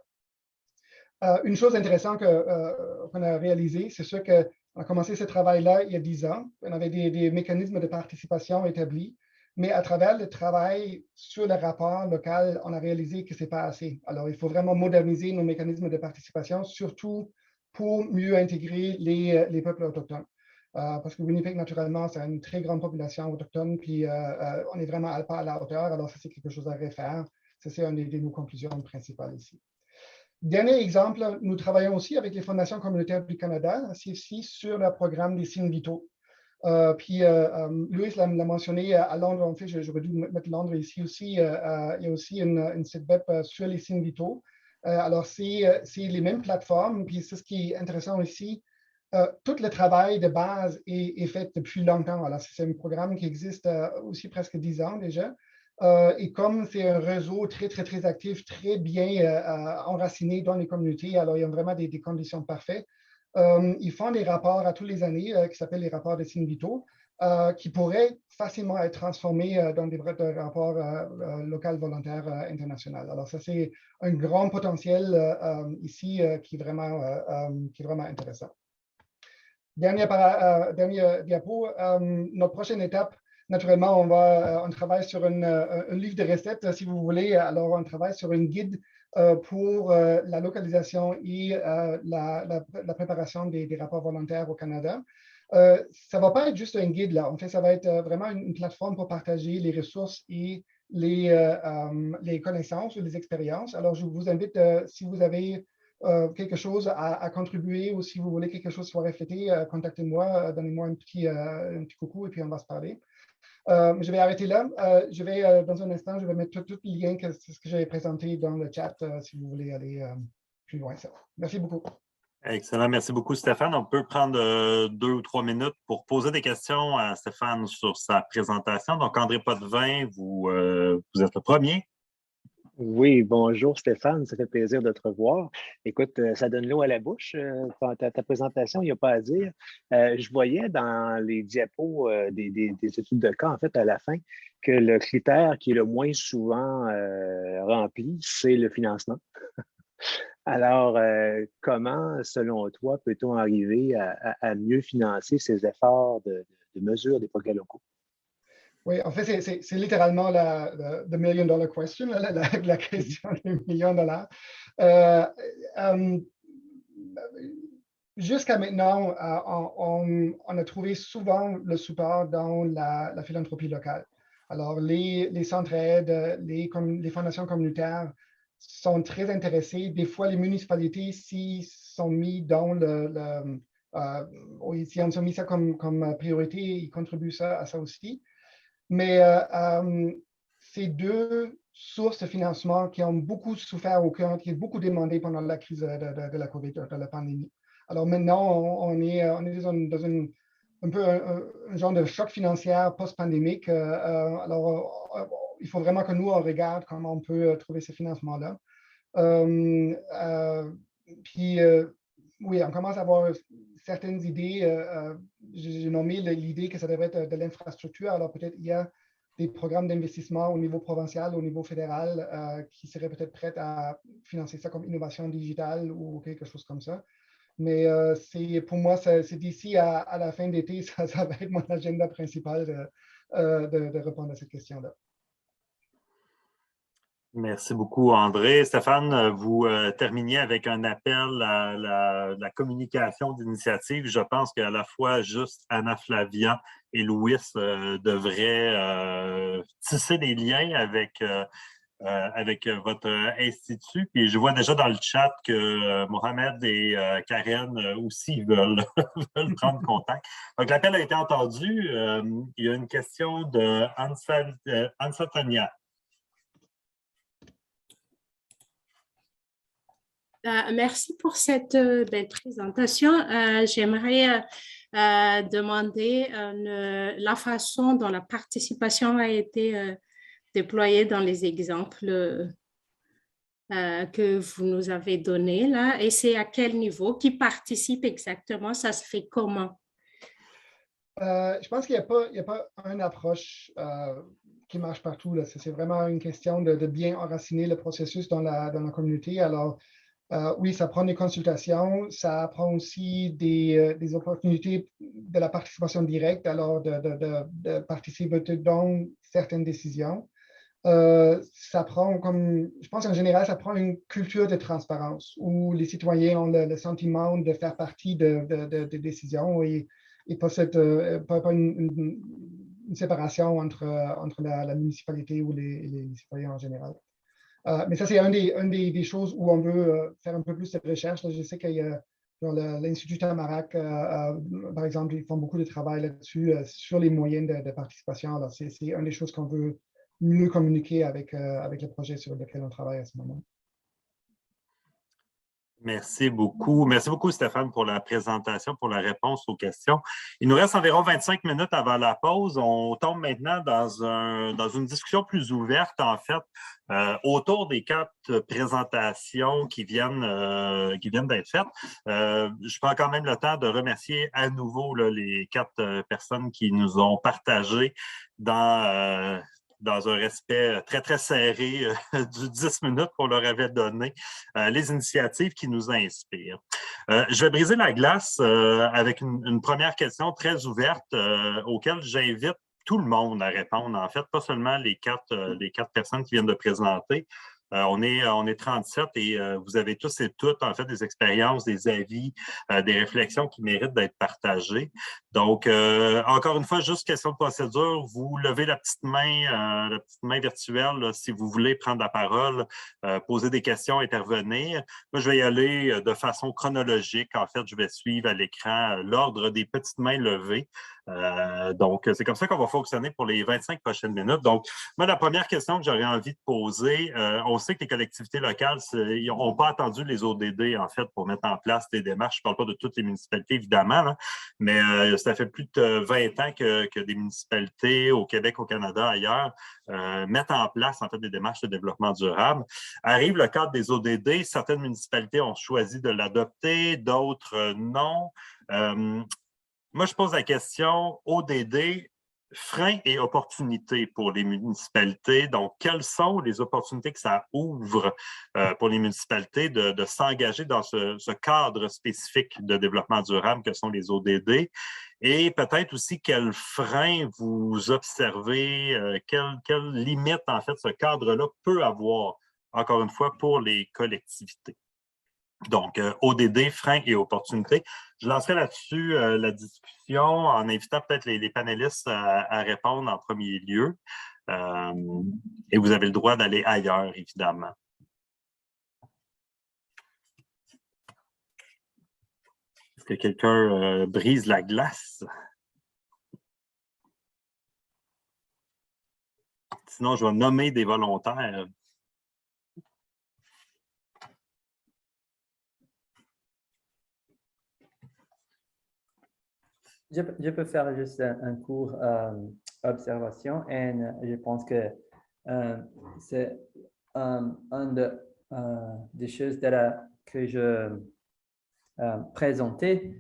Une chose intéressante qu'on a réalisée, c'est sûr qu'on a commencé ce travail-là il y a 10 ans. On avait des mécanismes de participation établis, mais à travers le travail sur le rapport local, on a réalisé que ce n'est pas assez. Alors, il faut vraiment moderniser nos mécanismes de participation, surtout pour mieux intégrer les peuples autochtones. Parce que Winnipeg, naturellement, c'est une très grande population autochtone, puis on est vraiment pas à la hauteur, alors ça, c'est quelque chose à refaire. Ça, c'est une de nos conclusions principales ici. Dernier exemple, nous travaillons aussi avec les fondations communautaires du Canada, CFC, sur le programme des signes vitaux. Puis, Louis l'a mentionné à Londres, en fait, j'aurais dû mettre Londres ici aussi. Il y a aussi une site web sur les signes vitaux. Alors, c'est les mêmes plateformes, puis c'est ce qui est intéressant ici. Tout le travail de base est fait depuis longtemps. Alors, c'est un programme qui existe aussi presque 10 ans déjà. Et comme c'est un réseau très, très, très actif, très bien enraciné dans les communautés, alors il y a vraiment des conditions parfaites. Ils font des rapports à tous les années qui s'appellent les rapports de signes vitaux, qui pourraient facilement être transformés dans des rapports locaux volontaires internationaux. Alors, ça, c'est un grand potentiel ici qui est vraiment intéressant. Dernier diapo, notre prochaine étape, naturellement, on travaille sur un livre de recettes, si vous voulez. Alors, on travaille sur une guide pour la localisation et la préparation des rapports volontaires au Canada. Ça ne va pas être juste un guide, là. En fait, ça va être vraiment une plateforme pour partager les ressources et les connaissances ou les expériences. Alors, je vous invite, si vous avez quelque chose à contribuer ou si vous voulez quelque chose soit reflété, contactez-moi, donnez-moi un petit coucou et puis on va se parler. Je vais arrêter là. Dans un instant, je vais mettre tous les liens, c'est ce que j'ai présenté dans le chat si vous voulez aller plus loin. Merci beaucoup. Excellent. Merci beaucoup, Stéphane. On peut prendre 2 ou 3 minutes pour poser des questions à Stéphane sur sa présentation. Donc, André Potvin, vous êtes le premier. Oui, bonjour Stéphane, ça fait plaisir de te revoir. Écoute, ça donne l'eau à la bouche, ta présentation, il n'y a pas à dire. Je voyais dans les diapos des études de cas, en fait, à la fin, que le critère qui est le moins souvent rempli, c'est le financement. Alors, comment, selon toi, peut-on arriver à mieux financer ces efforts de mesure des progrès locaux? Oui, en fait, c'est littéralement the million dollar question, la question du million de dollars. Jusqu'à maintenant, on a trouvé souvent le support dans la philanthropie locale. Alors, les centres-aides, les fondations communautaires sont très intéressés. Des fois, les municipalités, s'ils sont mis dans si on a mis ça comme priorité, ils contribuent à ça aussi. Mais ces deux sources de financement qui ont beaucoup souffert qui ont beaucoup demandé pendant la crise de la COVID, de la pandémie. Alors maintenant, on est dans un peu un genre de choc financier post-pandémique. Alors, il faut vraiment que nous, on regarde comment on peut trouver ces financements-là. Puis, oui, on commence à avoir certaines idées. J'ai nommé l'idée que ça devrait être de l'infrastructure. Alors, peut-être il y a des programmes d'investissement au niveau provincial, au niveau fédéral, qui seraient peut-être prêts à financer ça comme innovation digitale ou quelque chose comme ça. Mais pour moi, c'est d'ici à la fin d'été, ça va être mon agenda principal de répondre à cette question-là. Merci beaucoup, André. Stéphane, vous terminiez avec un appel à la communication d'initiative. Je pense qu'à la fois juste Anna Flavia et Louis devraient tisser des liens avec votre institut. Puis je vois déjà dans le chat que Mohamed et Karen aussi veulent prendre contact. Donc, l'appel a été entendu. Il y a une question de Ansa Tania. Merci pour cette belle présentation. J'aimerais demander la façon dont la participation a été déployée dans les exemples que vous nous avez donnés là, et c'est à quel niveau, qui participe exactement, ça se fait comment? Je pense qu'il n'y a pas une approche qui marche partout. C'est vraiment une question de bien enraciner le processus dans la communauté. Alors, oui, ça prend des consultations, ça prend aussi des opportunités de la participation directe, alors de participer dans certaines décisions. Ça prend je pense en général, ça prend une culture de transparence où les citoyens ont le sentiment de faire partie de décisions et pas une séparation entre la municipalité ou les citoyens en général. Mais ça, c'est une des choses où on veut faire un peu plus de recherche. Là, je sais qu'il y a l'Institut Tamarack, par exemple, ils font beaucoup de travail là-dessus, sur les moyens de participation. Alors, c'est une des choses qu'on veut mieux communiquer avec le projet sur lequel on travaille à ce moment. Merci beaucoup. Merci beaucoup, Stéphane, pour la présentation, pour la réponse aux questions. Il nous reste environ 25 minutes avant la pause. On tombe maintenant dans une discussion plus ouverte, en fait, autour des 4 présentations qui viennent d'être faites. Je prends quand même le temps de remercier à nouveau les 4 personnes qui nous ont partagé dans un respect très, très serré du 10 minutes qu'on leur avait donné, les initiatives qui nous inspirent. Je vais briser la glace avec une première question très ouverte auquel j'invite tout le monde à répondre, en fait, pas seulement les 4 personnes qui viennent de présenter. On est 37 et vous avez tous et toutes, en fait, des expériences, des avis, des réflexions qui méritent d'être partagées. Donc, encore une fois, juste question de procédure, vous levez la petite main virtuelle là, si vous voulez prendre la parole, poser des questions, intervenir. Moi, je vais y aller de façon chronologique. En fait, je vais suivre à l'écran l'ordre des petites mains levées. Donc, c'est comme ça qu'on va fonctionner pour les 25 prochaines minutes. Donc, moi, la première question que j'aurais envie de poser, on sait que les collectivités locales n'ont pas attendu les ODD, en fait, pour mettre en place des démarches. Je ne parle pas de toutes les municipalités, évidemment, là, mais ça fait plus de 20 ans que des municipalités au Québec, au Canada, ailleurs, mettent en place, en fait, des démarches de développement durable. Arrive le cadre des ODD. Certaines municipalités ont choisi de l'adopter, d'autres non. Moi, je pose la question, ODD, freins et opportunités pour les municipalités. Donc, quelles sont les opportunités que ça ouvre pour les municipalités de s'engager dans ce cadre spécifique de développement durable que sont les ODD? Et peut-être aussi quels freins vous observez, quelles limites, en fait, ce cadre-là peut avoir, encore une fois, pour les collectivités. Donc, ODD, freins et opportunités. Je lancerai là-dessus la discussion en invitant peut-être les panélistes à répondre en premier lieu. Et vous avez le droit d'aller ailleurs, évidemment. Est-ce que quelqu'un brise la glace? Sinon, je vais nommer des volontaires. Je peux faire juste un court observation et je pense que c'est une des choses que je présentais,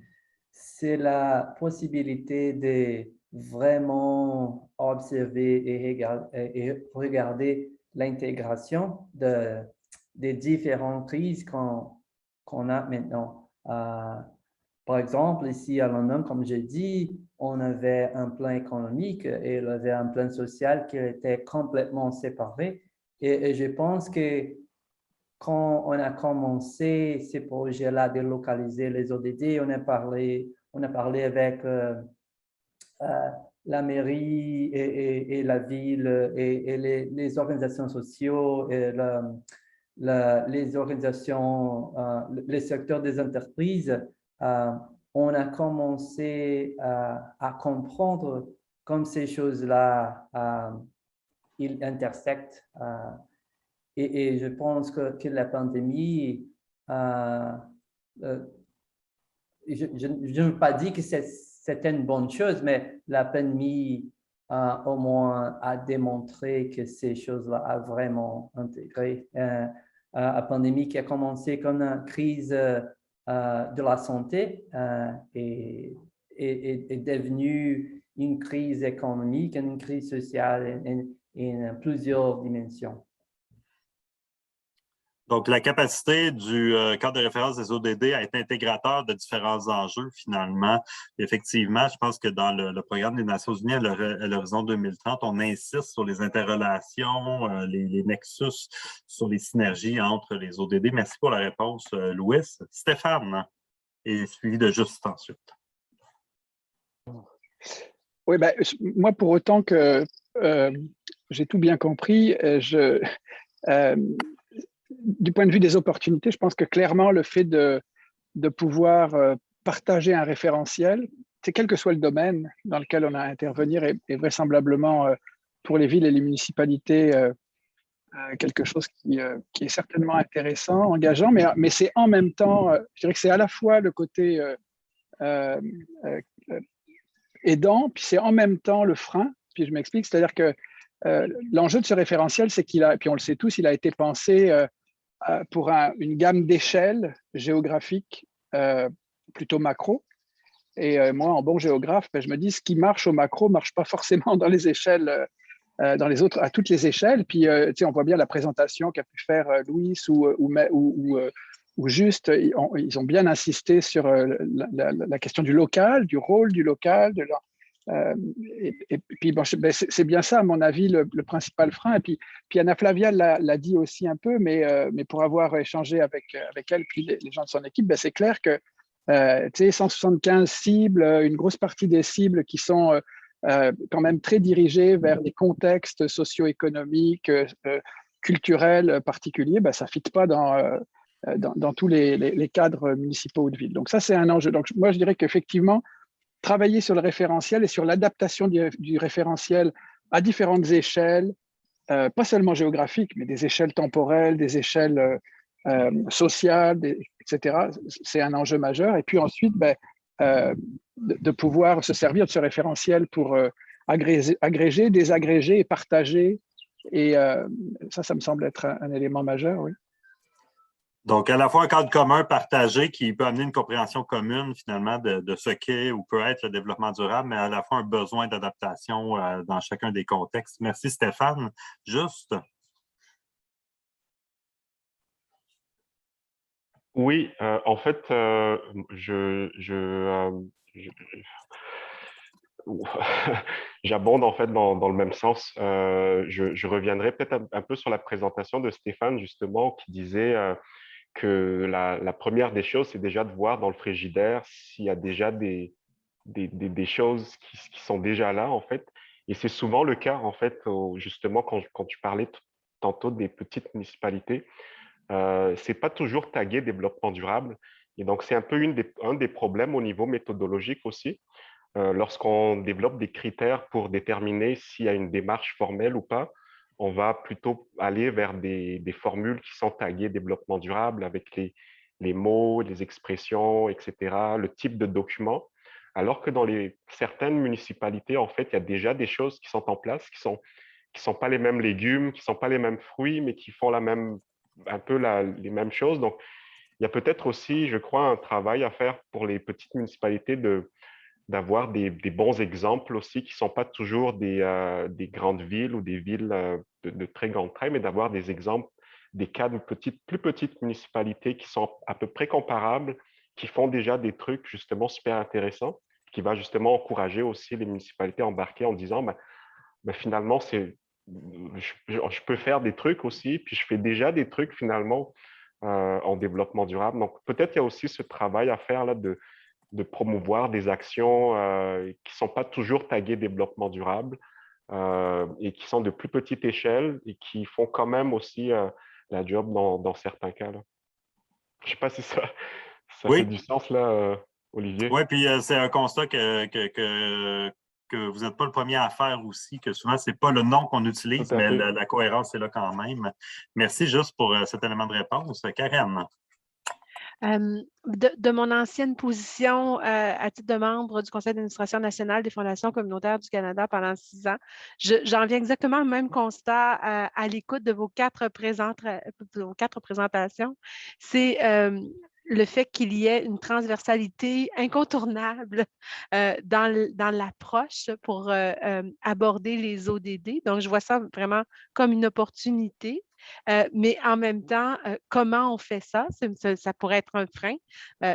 c'est la possibilité de vraiment observer et regarder l'intégration des différentes crises qu'on a maintenant. Par exemple, ici à London, comme j'ai dit, on avait un plan économique et il y avait un plan social qui était complètement séparé. Et je pense que quand on a commencé ces projets-là de localiser les ODD, on a parlé avec la mairie et la ville et les organisations sociales et les organisations, les secteurs des entreprises. On a commencé à comprendre comme ces choses-là, ils intersectent. Et je pense que la pandémie, je ne veux pas dire que c'était une bonne chose, mais la pandémie au moins a démontré que ces choses-là ont vraiment intégré. La pandémie qui a commencé comme une crise de la santé est devenue une crise économique, une crise sociale en plusieurs dimensions. Donc, la capacité du cadre de référence des ODD à être intégrateur de différents enjeux, finalement. Effectivement, je pense que dans le programme des Nations unies à l'horizon 2030, on insiste sur les interrelations, les nexus, sur les synergies entre les ODD. Merci pour la réponse, Louis. Stéphane, et suivi de Juste ensuite. Oui, ben, moi, pour autant que j'ai tout bien compris, du point de vue des opportunités, je pense que clairement, le fait de pouvoir partager un référentiel, c'est quel que soit le domaine dans lequel on a à intervenir, est vraisemblablement pour les villes et les municipalités quelque chose qui est certainement intéressant, engageant, mais c'est en même temps, je dirais que c'est à la fois le côté aidant, puis c'est en même temps le frein. Puis je m'explique, c'est-à-dire que l'enjeu de ce référentiel, c'est qu'il a, puis on le sait tous, il a été pensé pour une gamme d'échelles géographiques plutôt macro. Et moi, en bon géographe, je me dis ce qui marche au macro ne marche pas forcément dans les échelles, dans les autres, à toutes les échelles. Puis on voit bien la présentation qu'a pu faire Louis ou Juste, ils ont bien insisté sur la question du local, du rôle du local, et puis bon, c'est bien ça, à mon avis, le principal frein. Et puis Anna Flavia l'a dit aussi un peu, mais pour avoir échangé avec elle, puis les gens de son équipe, c'est clair que 175 cibles, une grosse partie des cibles qui sont quand même très dirigées vers des contextes socio-économiques, culturels particuliers, ça ne fit pas dans tous les cadres municipaux ou de ville. Donc ça, c'est un enjeu. Donc moi, je dirais qu'effectivement, travailler sur le référentiel et sur l'adaptation du référentiel à différentes échelles, pas seulement géographiques, mais des échelles temporelles, des échelles sociales, etc. C'est un enjeu majeur. Et puis ensuite, de pouvoir se servir de ce référentiel pour agréger, désagréger et partager. Et ça me semble être un élément majeur, oui. Donc, à la fois un cadre commun partagé qui peut amener une compréhension commune, finalement, de ce qu'est ou peut être le développement durable, mais à la fois un besoin d'adaptation dans chacun des contextes. Merci, Stéphane. Juste. Oui, en fait, j'abonde en fait dans le même sens. Je reviendrai peut-être un peu sur la présentation de Stéphane, justement, qui disait que la première des choses, c'est déjà de voir dans le frigidaire s'il y a déjà des choses qui sont déjà là, en fait. Et c'est souvent le cas, en fait, justement, quand tu parlais tantôt des petites municipalités, c'est pas toujours tagué développement durable. Et donc, c'est un peu un des problèmes au niveau méthodologique aussi. Lorsqu'on développe des critères pour déterminer s'il y a une démarche formelle ou pas, on va plutôt aller vers des formules qui sont taguées développement durable avec les mots, les expressions, etc., le type de document. Alors que dans certaines municipalités, en fait, il y a déjà des choses qui sont en place, qui sont pas les mêmes légumes, qui sont pas les mêmes fruits, mais qui font un peu les mêmes choses. Donc, il y a peut-être aussi, je crois, un travail à faire pour les petites municipalités d'avoir des bons exemples aussi, qui ne sont pas toujours des grandes villes ou des villes de très grande taille, mais d'avoir des exemples, des cas de plus petites municipalités qui sont à peu près comparables, qui font déjà des trucs justement super intéressants, qui va justement encourager aussi les municipalités à embarquer en disant, finalement, je peux faire des trucs aussi, puis je fais déjà des trucs finalement en développement durable. Donc, peut-être il y a aussi ce travail à faire là de promouvoir des actions qui ne sont pas toujours taguées développement durable et qui sont de plus petite échelle et qui font quand même aussi la job dans certains cas. Là. Je ne sais pas si ça fait du sens, là, Olivier. Oui, puis c'est un constat que vous n'êtes pas le premier à faire aussi, que souvent, ce n'est pas le nom qu'on utilise, mais la cohérence est là quand même. Merci juste pour cet élément de réponse. Karen. De mon ancienne position à titre de membre du Conseil d'administration national des fondations communautaires du Canada pendant 6 ans, j'en viens exactement au même constat à l'écoute de vos 4 présentations. C'est le fait qu'il y ait une transversalité incontournable dans l'approche pour aborder les ODD. Donc, je vois ça vraiment comme une opportunité. Mais en même temps, comment on fait ça? Ça pourrait être un frein,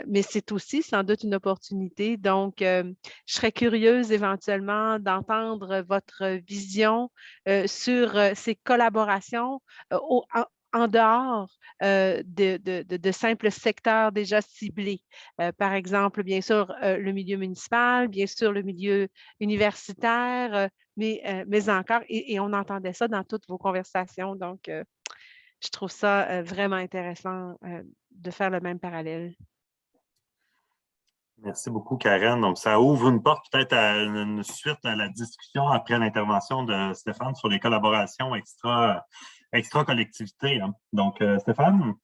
mais c'est aussi sans doute une opportunité. Donc, je serais curieuse éventuellement d'entendre votre vision sur ces collaborations en dehors de simples secteurs déjà ciblés. Par exemple, bien sûr, le milieu municipal, bien sûr, le milieu universitaire, mais encore, et on entendait ça dans toutes vos conversations. Donc, je trouve ça vraiment intéressant de faire le même parallèle. Merci beaucoup, Karen. Donc, ça ouvre une porte peut-être à une suite à la discussion après l'intervention de Stéphane sur les collaborations extra-collectivités. Hein. Donc, Stéphane?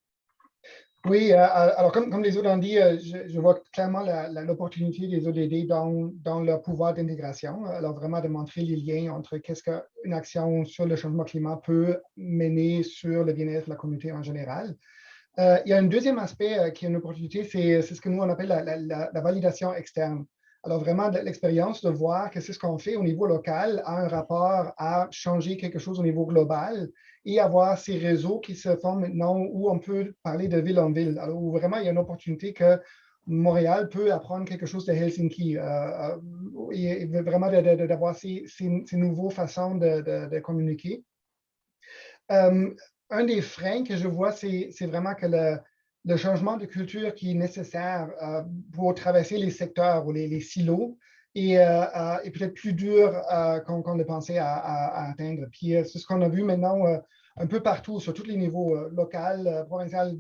Oui, alors comme les autres ont dit, je vois clairement l'opportunité des ODD dans leur pouvoir d'intégration. Alors vraiment de montrer les liens entre qu'est-ce qu'une action sur le changement climat peut mener sur le bien-être de la communauté en général. Il y a un deuxième aspect qui est une opportunité, c'est ce que nous on appelle la validation externe. Alors vraiment l'expérience de voir que c'est ce qu'on fait au niveau local a un rapport à changer quelque chose au niveau global et avoir ces réseaux qui se forment maintenant où on peut parler de ville en ville. Alors où vraiment il y a une opportunité que Montréal peut apprendre quelque chose de Helsinki et vraiment d'avoir ces nouvelles façons de communiquer. Un des freins que je vois, c'est vraiment que le changement de culture qui est nécessaire pour traverser les secteurs ou les silos est peut-être plus dur qu'on ne pensait à atteindre. Puis c'est ce qu'on a vu maintenant un peu partout, sur tous les niveaux, local, provincial,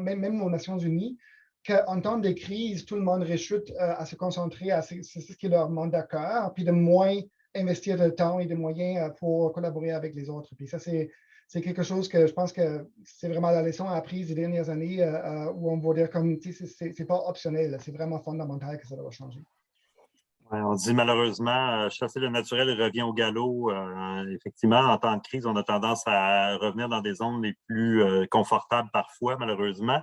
même aux Nations Unies, qu'en temps de crise, tout le monde réchute à se concentrer à ce qui leur manque à cœur, puis de moins investir de temps et de moyens pour collaborer avec les autres. Puis ça, c'est quelque chose que je pense que c'est vraiment la leçon apprise des dernières années où on va dire comme, c'est pas optionnel, c'est vraiment fondamental que ça doit changer. Ouais, on dit malheureusement, chasser le naturel revient au galop. Effectivement, en temps de crise, on a tendance à revenir dans des zones les plus confortables parfois, malheureusement.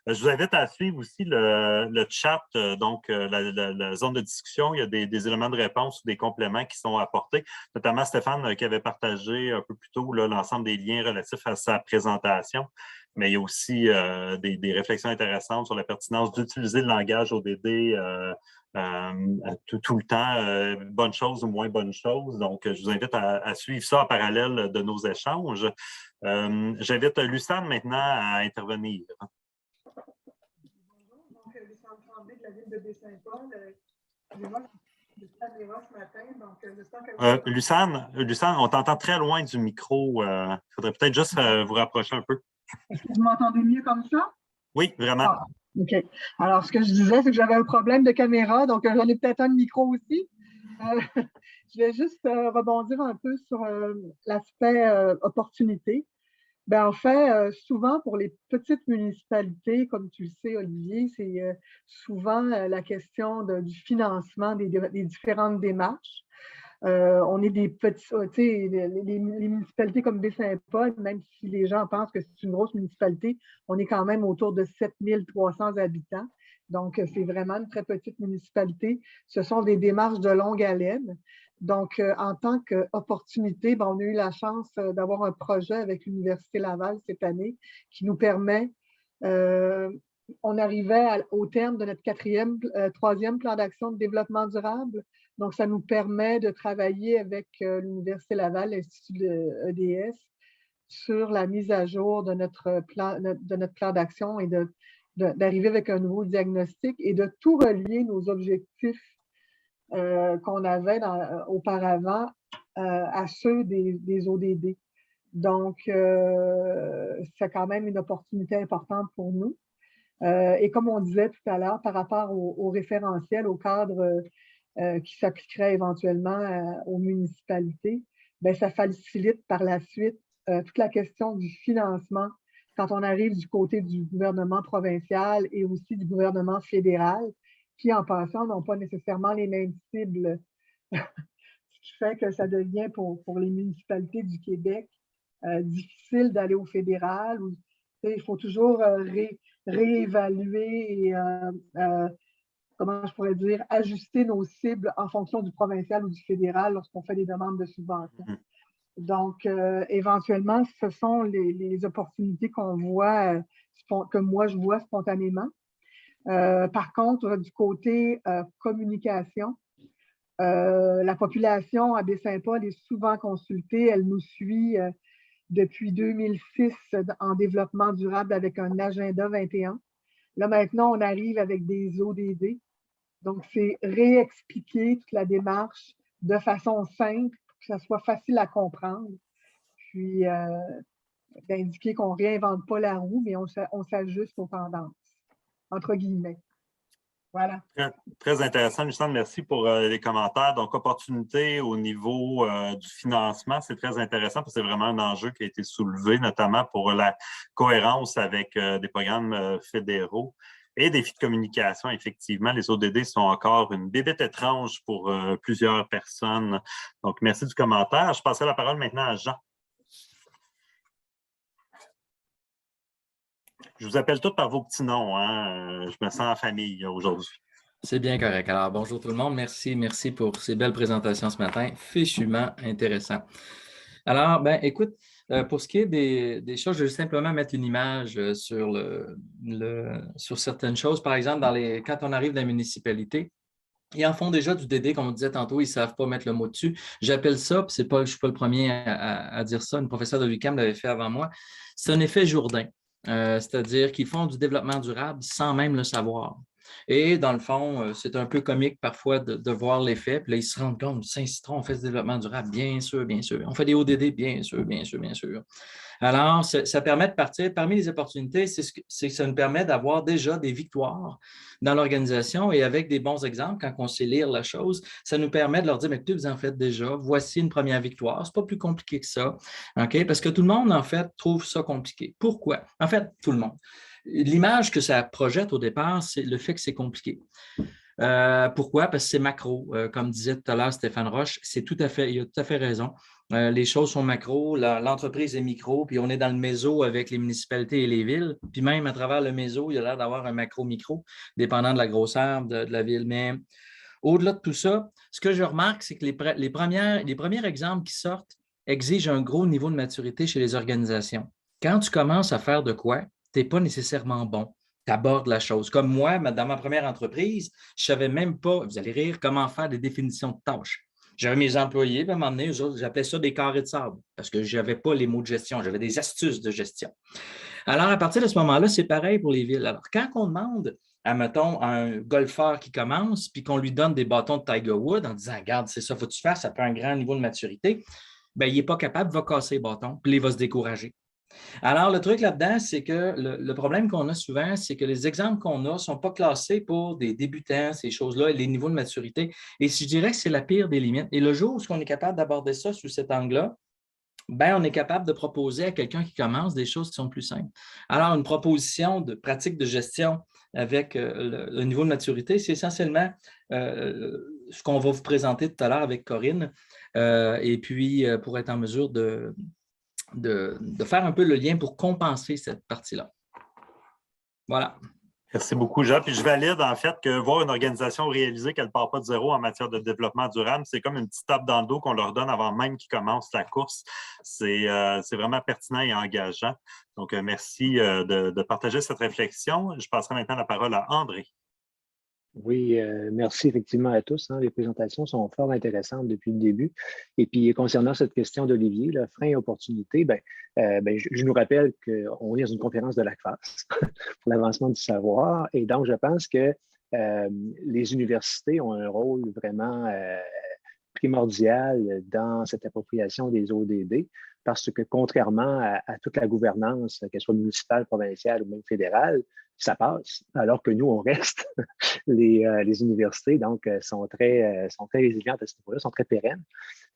Je vous invite à suivre aussi le chat, donc la zone de discussion. Il y a des éléments de réponse ou des compléments qui sont apportés, notamment Stéphane qui avait partagé un peu plus tôt l'ensemble des liens relatifs à sa présentation. Mais il y a aussi des réflexions intéressantes sur la pertinence d'utiliser le langage ODD tout le temps, bonne chose ou moins bonne chose. Donc, je vous invite à suivre ça en parallèle de nos échanges. J'invite Lucane maintenant à intervenir. De la ville de Baie-Saint-Paul. Lucane, on t'entend très loin du micro. Il faudrait peut-être juste vous rapprocher un peu. Est-ce que vous m'entendez mieux comme ça? Oui, vraiment. Ah, OK. Alors, ce que je disais, c'est que j'avais un problème de caméra, donc j'en ai peut-être un de micro aussi. Je vais juste rebondir un peu sur l'aspect opportunité. Ben, en fait, souvent pour les petites municipalités, comme tu le sais, Olivier, c'est souvent la question du financement des différentes démarches. On est des petits, les municipalités comme Baie-Saint-Paul, même si les gens pensent que c'est une grosse municipalité, on est quand même autour de 7300 habitants. Donc, c'est vraiment une très petite municipalité. Ce sont des démarches de longue haleine. Donc, en tant qu'opportunité, on a eu la chance d'avoir un projet avec l'Université Laval cette année qui nous permet, on arrivait au terme de notre troisième plan d'action de développement durable. Donc, ça nous permet de travailler avec l'Université Laval, l'Institut de EDS, sur la mise à jour de notre plan d'action et d'arriver avec un nouveau diagnostic et de tout relier nos objectifs qu'on avait auparavant à ceux des ODD. Donc, c'est quand même une opportunité importante pour nous. Et comme on disait tout à l'heure, par rapport au référentiel, au cadre qui s'appliquerait éventuellement aux municipalités, bien, ça facilite par la suite toute la question du financement quand on arrive du côté du gouvernement provincial et aussi du gouvernement fédéral, qui, en passant, n'ont pas nécessairement les mêmes cibles, ce qui fait que ça devient pour les municipalités du Québec difficile d'aller au fédéral. Il faut toujours réévaluer et, comment je pourrais dire, ajuster nos cibles en fonction du provincial ou du fédéral lorsqu'on fait des demandes de subventions. Donc, éventuellement, ce sont les opportunités qu'on voit, que moi, je vois spontanément. Par contre, du côté communication, la population à Baie-Saint-Paul est souvent consultée. Elle nous suit depuis 2006 en développement durable avec un agenda 21. Là, maintenant, on arrive avec des ODD. Donc, c'est réexpliquer toute la démarche de façon simple pour que ça soit facile à comprendre. Puis, d'indiquer qu'on ne réinvente pas la roue, mais on s'ajuste aux tendances, entre guillemets. Voilà. Très intéressant, Lucane. Merci pour les commentaires. Donc, opportunité au niveau du financement, c'est très intéressant parce que c'est vraiment un enjeu qui a été soulevé, notamment pour la cohérence avec des programmes fédéraux et défis de communication. Effectivement, les ODD sont encore une bébête étrange pour plusieurs personnes. Donc, merci du commentaire. Je passerai la parole maintenant à Jean. Je vous appelle tous par vos petits noms. Hein? Je me sens en famille aujourd'hui. C'est bien correct. Alors, bonjour tout le monde. Merci pour ces belles présentations ce matin. Fichument intéressant. Alors, écoute, pour ce qui est des choses, je vais simplement mettre une image sur certaines choses. Par exemple, quand on arrive dans la municipalité, ils en font déjà du DD, comme on disait tantôt, ils ne savent pas mettre le mot dessus. J'appelle ça, puis je ne suis pas le premier à dire ça, une professeure de l'UQAM l'avait fait avant moi, c'est un effet Jourdain. C'est-à-dire qu'ils font du développement durable sans même le savoir. Et dans le fond, c'est un peu comique parfois de voir l'effet. Puis là, ils se rendent compte, Saint-Citron, on fait du développement durable, bien sûr, bien sûr. On fait des ODD, bien sûr, bien sûr, bien sûr. Alors, ça permet de partir, parmi les opportunités, c'est que ça nous permet d'avoir déjà des victoires dans l'organisation et avec des bons exemples, quand on sait lire la chose, ça nous permet de leur dire, mais écoutez, vous en faites déjà, voici une première victoire, c'est pas plus compliqué que ça, OK? Parce que tout le monde, en fait, trouve ça compliqué. Pourquoi? En fait, tout le monde. L'image que ça projette au départ, c'est le fait que c'est compliqué. Pourquoi? Parce que c'est macro. Comme disait tout à l'heure Stéphane Roche, il a tout à fait raison. Les choses sont macro, l'entreprise est micro, puis on est dans le méso avec les municipalités et les villes. Puis même à travers le méso, il y a l'air d'avoir un macro-micro, dépendant de la grosseur de la ville. Mais au-delà de tout ça, ce que je remarque, c'est que les premiers exemples qui sortent exigent un gros niveau de maturité chez les organisations. Quand tu commences à faire de quoi, tu n'es pas nécessairement bon. Tu abordes la chose. Comme moi, dans ma première entreprise, je ne savais même pas, vous allez rire, comment faire des définitions de tâches. J'avais mes employés, puis à un moment donné, j'appelais ça des carrés de sable parce que je n'avais pas les mots de gestion, j'avais des astuces de gestion. Alors, à partir de ce moment-là, c'est pareil pour les villes. Alors, quand on demande mettons, un golfeur qui commence, puis qu'on lui donne des bâtons de Tiger Woods en disant, regarde, c'est ça, il faut que tu fasses, ça prend un grand niveau de maturité, bien, il n'est pas capable, il va casser les bâtons, puis il va se décourager. Alors, le truc là-dedans, c'est que le problème qu'on a souvent, c'est que les exemples qu'on a ne sont pas classés pour des débutants, ces choses-là, et les niveaux de maturité. Et je dirais que c'est la pire des limites. Et le jour où on est capable d'aborder ça sous cet angle-là, ben, on est capable de proposer à quelqu'un qui commence des choses qui sont plus simples. Alors, une proposition de pratique de gestion avec le niveau de maturité, c'est essentiellement ce qu'on va vous présenter tout à l'heure avec Corinne, et puis pour être en mesure de faire un peu le lien pour compenser cette partie-là. Voilà. Merci beaucoup, Jean. Puis je valide en fait que voir une organisation réaliser qu'elle ne part pas de zéro en matière de développement durable, c'est comme une petite tape dans le dos qu'on leur donne avant même qu'ils commencent la course. C'est vraiment pertinent et engageant. Donc, merci de partager cette réflexion. Je passerai maintenant la parole à André. Oui, merci effectivement à tous. Les présentations sont fort intéressantes depuis le début. Et puis, concernant cette question d'Olivier, frein et opportunité, je nous rappelle qu'on est dans une conférence de l'ACFAS pour l'avancement du savoir. Et donc, je pense que les universités ont un rôle vraiment primordial dans cette appropriation des ODD parce que contrairement à toute la gouvernance, qu'elle soit municipale, provinciale ou même fédérale, ça passe, alors que nous, on reste. Les universités, donc, sont très résilientes à ce niveau-là, sont très pérennes.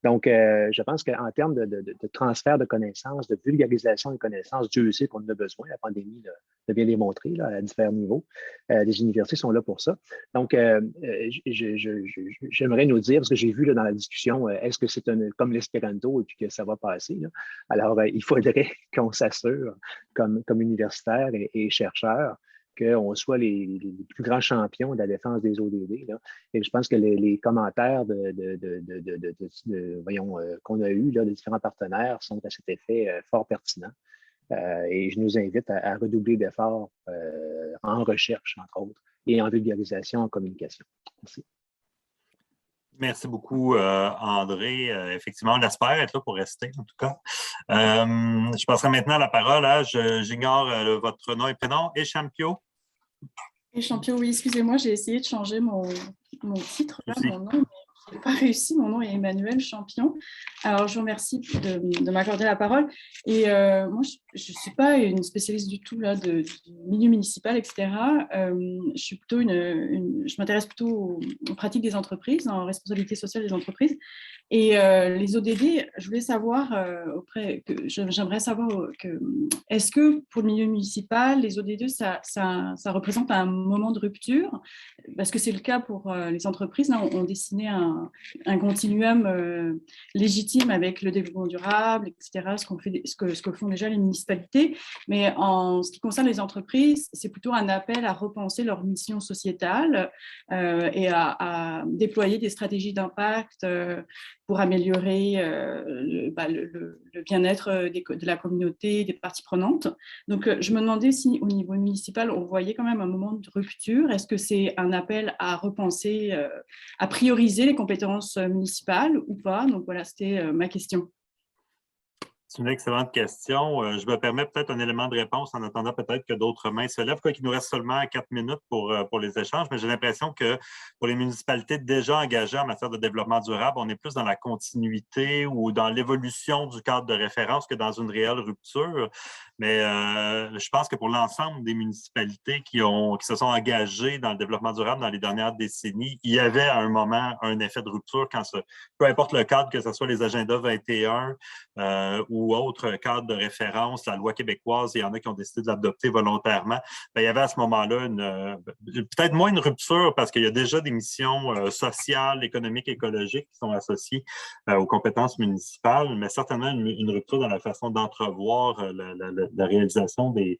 Donc, je pense qu'en termes de transfert de connaissances, de vulgarisation des connaissances, Dieu sait qu'on en a besoin, la pandémie l'a bien démontré à différents niveaux. Les universités sont là pour ça. Donc, j'aimerais nous dire, parce que j'ai vu dans la discussion, est-ce que c'est comme l'espéranto et puis que ça va passer? Alors, il faudrait qu'on s'assure, comme universitaires et chercheurs, qu'on soit les plus grands champions de la défense des ODD. Et je pense que les commentaires qu'on a eus de différents partenaires sont à cet effet fort pertinents. Et je nous invite à redoubler d'efforts en recherche, entre autres, et en vulgarisation, en communication. Merci. Merci beaucoup, André. Effectivement, on espère être là pour rester, en tout cas. Je passerai maintenant la parole à, j'ignore votre nom et prénom, Echampio. Echampio, oui, excusez-moi, j'ai essayé de changer mon titre, là, mon nom, mais je n'ai pas réussi. Mon nom est Emmanuel Champion. Alors, je vous remercie de m'accorder la parole. Et moi, je ne suis pas une spécialiste du tout là, du milieu municipal, etc. Je suis plutôt je m'intéresse plutôt aux pratiques des entreprises, en responsabilité sociale des entreprises. Et les ODD, je voulais savoir, j'aimerais savoir est-ce que pour le milieu municipal, les ODD, ça représente un moment de rupture? Parce que c'est le cas pour les entreprises. Là, on dessinait un continuum légitime avec le développement durable, etc., ce que font déjà les municipalités. Mais en ce qui concerne les entreprises, c'est plutôt un appel à repenser leur mission sociétale et à déployer des stratégies d'impact pour améliorer le bien-être de la communauté, des parties prenantes. Donc, je me demandais si au niveau municipal, on voyait quand même un moment de rupture. Est-ce que c'est un appel à repenser, à prioriser les compétences municipales ou pas? Donc, voilà, c'était ma question. C'est une excellente question. Je me permets peut-être un élément de réponse en attendant peut-être que d'autres mains se lèvent, quoi qu'il nous reste seulement 4 minutes pour les échanges, mais j'ai l'impression que pour les municipalités déjà engagées en matière de développement durable, on est plus dans la continuité ou dans l'évolution du cadre de référence que dans une réelle rupture. Mais je pense que pour l'ensemble des municipalités qui se sont engagées dans le développement durable dans les dernières décennies, il y avait à un moment un effet de rupture peu importe le cadre, que ce soit les agendas 21 ou autres cadres de référence, la loi québécoise, il y en a qui ont décidé de l'adopter volontairement. Il y avait à ce moment-là peut-être moins une rupture parce qu'il y a déjà des missions sociales, économiques, écologiques qui sont associées aux compétences municipales, mais certainement une rupture dans la façon d'entrevoir la réalisation de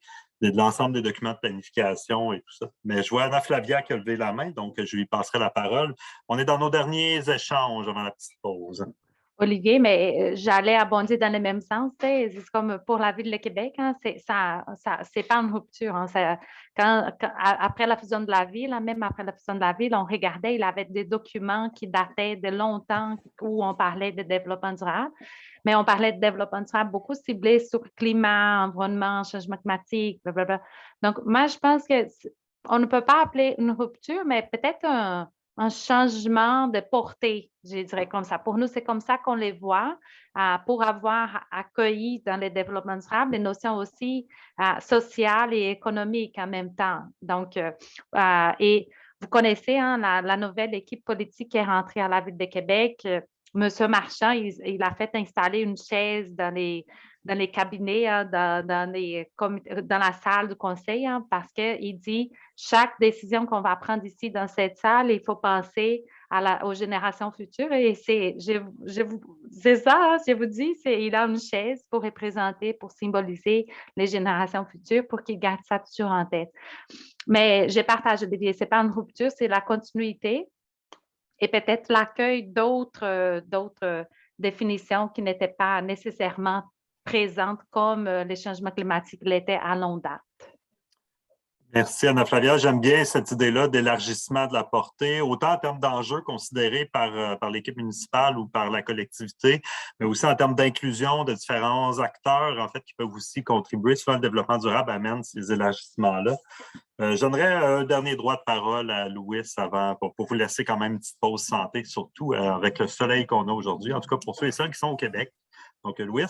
l'ensemble des documents de planification et tout ça. Mais je vois Anna Flavia qui a levé la main, donc je lui passerai la parole. On est dans nos derniers échanges avant la petite pause. Olivier, mais j'allais abonder dans le même sens. C'est comme pour la Ville de Québec, hein, c'est pas une rupture. Hein, après la fusion de la Ville, hein, même après la fusion de la Ville, on regardait, il avait des documents qui dataient de longtemps où on parlait de développement durable, mais on parlait de développement durable beaucoup ciblé sur le climat, environnement, changement climatique, blablabla. Donc, moi, je pense qu'on ne peut pas appeler une rupture, mais peut-être un changement de portée, je dirais comme ça. Pour nous, c'est comme ça qu'on les voit, pour avoir accueilli dans le développement durable des notions aussi sociales et économiques en même temps. Donc, et vous connaissez hein, la nouvelle équipe politique qui est rentrée à la Ville de Québec. Monsieur Marchand, il a fait installer une chaise dans les cabinets, hein, dans la salle du conseil, hein, parce qu'il dit chaque décision qu'on va prendre ici dans cette salle, il faut penser aux générations futures. Et c'est ça, hein, je vous dis, il a une chaise pour représenter, pour symboliser les générations futures, pour qu'ils gardent ça toujours en tête. Mais je partage l'idée, ce n'est pas une rupture, c'est la continuité et peut-être l'accueil d'autres définitions qui n'étaient pas nécessairement présentes comme les changements climatiques l'étaient à longue date. Merci, Anna Flavia. J'aime bien cette idée-là d'élargissement de la portée, autant en termes d'enjeux considérés par l'équipe municipale ou par la collectivité, mais aussi en termes d'inclusion de différents acteurs, en fait, qui peuvent aussi contribuer. Souvent, le développement durable amène ces élargissements-là. Je donnerai un dernier droit de parole à Louis avant, pour vous laisser quand même une petite pause santé, surtout avec le soleil qu'on a aujourd'hui, en tout cas pour ceux et celles qui sont au Québec. Donc, Louis.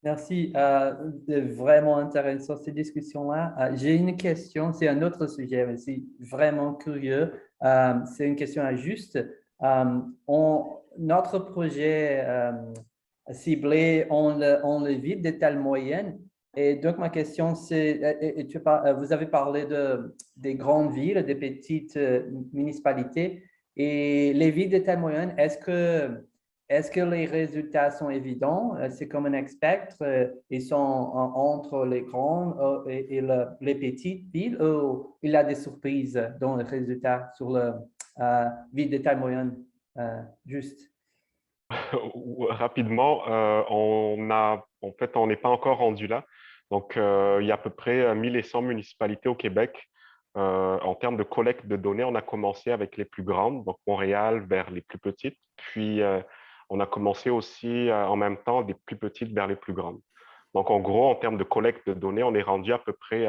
Merci, c'est vraiment intéressant ces discussions-là. J'ai une question, c'est un autre sujet, mais c'est vraiment curieux. C'est une question injuste. Notre projet ciblé, on le vide de telle moyenne. Et donc, ma question, c'est, vous avez parlé des grandes villes, des petites municipalités, et les villes de telle moyenne, est-ce que les résultats sont évidents? C'est comme un spectre, ils sont entre les grandes et les petites villes, ou il y a des surprises dans les résultats sur le ville de taille moyenne? Juste. Rapidement, on n'est pas encore rendu là. Donc, il y a à peu près 1100 municipalités au Québec. En termes de collecte de données, on a commencé avec les plus grandes, donc Montréal vers les plus petites. Puis, on a commencé aussi en même temps des plus petites vers les plus grandes. Donc, en gros, en termes de collecte de données, on est rendu à peu près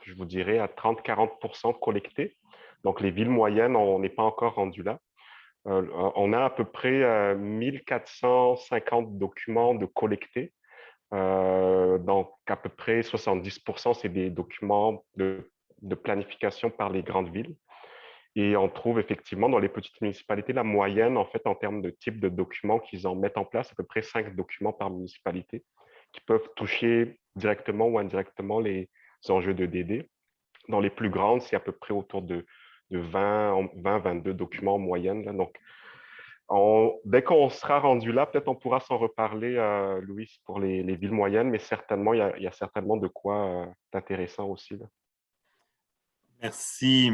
je vous dirais, à 30-40% collectés. Donc, les villes moyennes, on n'est pas encore rendu là. On a à peu près 1450 documents de collectés. Donc, à peu près 70%, c'est des documents de planification par les grandes villes. Et on trouve effectivement dans les petites municipalités la moyenne, en fait, en termes de type de documents qu'ils en mettent en place, à peu près 5 documents par municipalité qui peuvent toucher directement ou indirectement les enjeux de DD. Dans les plus grandes, c'est à peu près autour de 20-22 documents en moyenne. Là. Donc, dès qu'on sera rendu là, peut-être on pourra s'en reparler, Louis, pour les villes moyennes, mais certainement, il y a certainement de quoi d'intéressant aussi. Là. Merci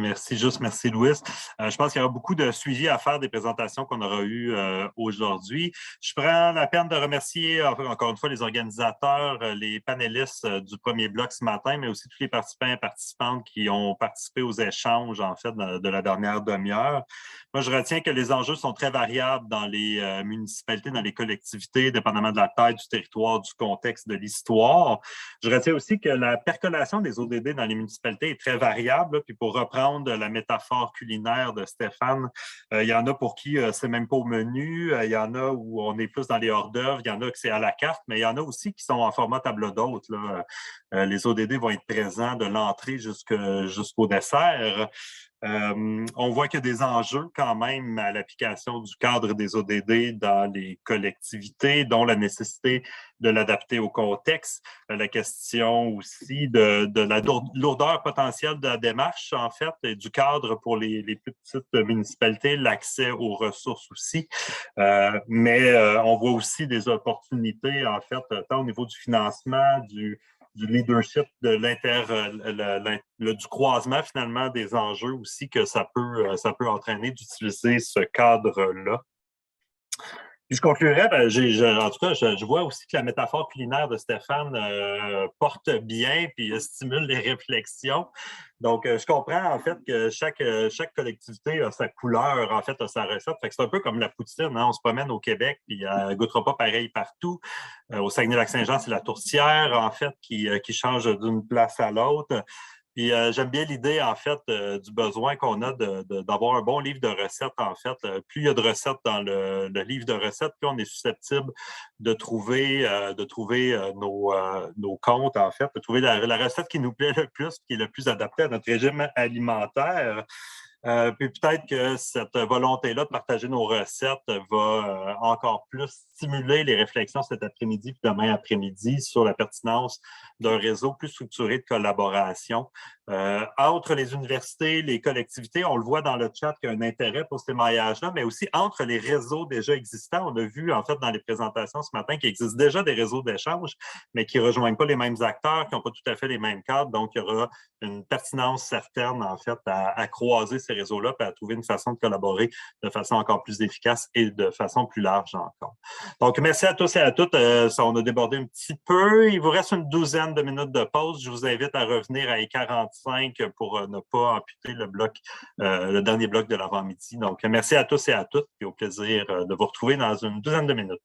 Louis. Je pense qu'il y aura beaucoup de suivi à faire des présentations qu'on aura eues aujourd'hui. Je prends la peine de remercier encore une fois les organisateurs, les panélistes du premier bloc ce matin, mais aussi tous les participants et participantes qui ont participé aux échanges en fait de la dernière demi-heure. Moi, je retiens que les enjeux sont très variables dans les municipalités, dans les collectivités, dépendamment de la taille du territoire, du contexte, de l'histoire. Je retiens aussi que la percolation des ODD dans les municipalités est très variable. Puis pour reprendre la métaphore culinaire de Stéphane, il y en a pour qui c'est même pas au menu, il y en a où on est plus dans les hors-d'œuvre, il y en a que c'est à la carte, mais il y en a aussi qui sont en format table d'hôte. Les ODD vont être présents de l'entrée jusqu'au dessert. On voit qu'il y a des enjeux quand même à l'application du cadre des ODD dans les collectivités, dont la nécessité de l'adapter au contexte, la question aussi de la lourdeur potentielle de la démarche, en fait, et du cadre pour les plus petites municipalités, l'accès aux ressources aussi. Mais on voit aussi des opportunités, en fait, tant au niveau du financement, du leadership, du croisement finalement des enjeux aussi que ça peut entraîner d'utiliser ce cadre-là. Puis je conclurais, en tout cas, je vois aussi que la métaphore culinaire de Stéphane porte bien puis stimule les réflexions. Donc, je comprends en fait que chaque collectivité a sa couleur, en fait, a sa recette. Fait que c'est un peu comme la poutine, hein? On se promène au Québec puis elle ne goûtera pas pareil partout. Au Saguenay-Lac-Saint-Jean, c'est la tourtière, en fait, qui change d'une place à l'autre. Puis j'aime bien l'idée, en fait, du besoin qu'on a d'avoir un bon livre de recettes, en fait. Plus il y a de recettes dans le livre de recettes, plus on est susceptible de trouver nos comptes, en fait, de trouver la recette qui nous plaît le plus, qui est le plus adaptée à notre régime alimentaire. Puis peut-être que cette volonté-là de partager nos recettes va encore plus stimuler les réflexions cet après-midi puis demain après-midi sur la pertinence d'un réseau plus structuré de collaboration entre les universités, les collectivités. On le voit dans le chat qu'il y a un intérêt pour ces maillages-là, mais aussi entre les réseaux déjà existants. On a vu en fait dans les présentations ce matin qu'il existe déjà des réseaux d'échange, mais qui ne rejoignent pas les mêmes acteurs, qui n'ont pas tout à fait les mêmes cadres. Donc, il y aura une pertinence certaine en fait à croiser ces réseaux-là et à trouver une façon de collaborer de façon encore plus efficace et de façon plus large encore. Donc, merci à tous et à toutes. On a débordé un petit peu. Il vous reste une douzaine de minutes de pause. Je vous invite à revenir à 45 pour ne pas amputer le dernier bloc de l'avant-midi. Donc, merci à tous et à toutes et au plaisir de vous retrouver dans une douzaine de minutes.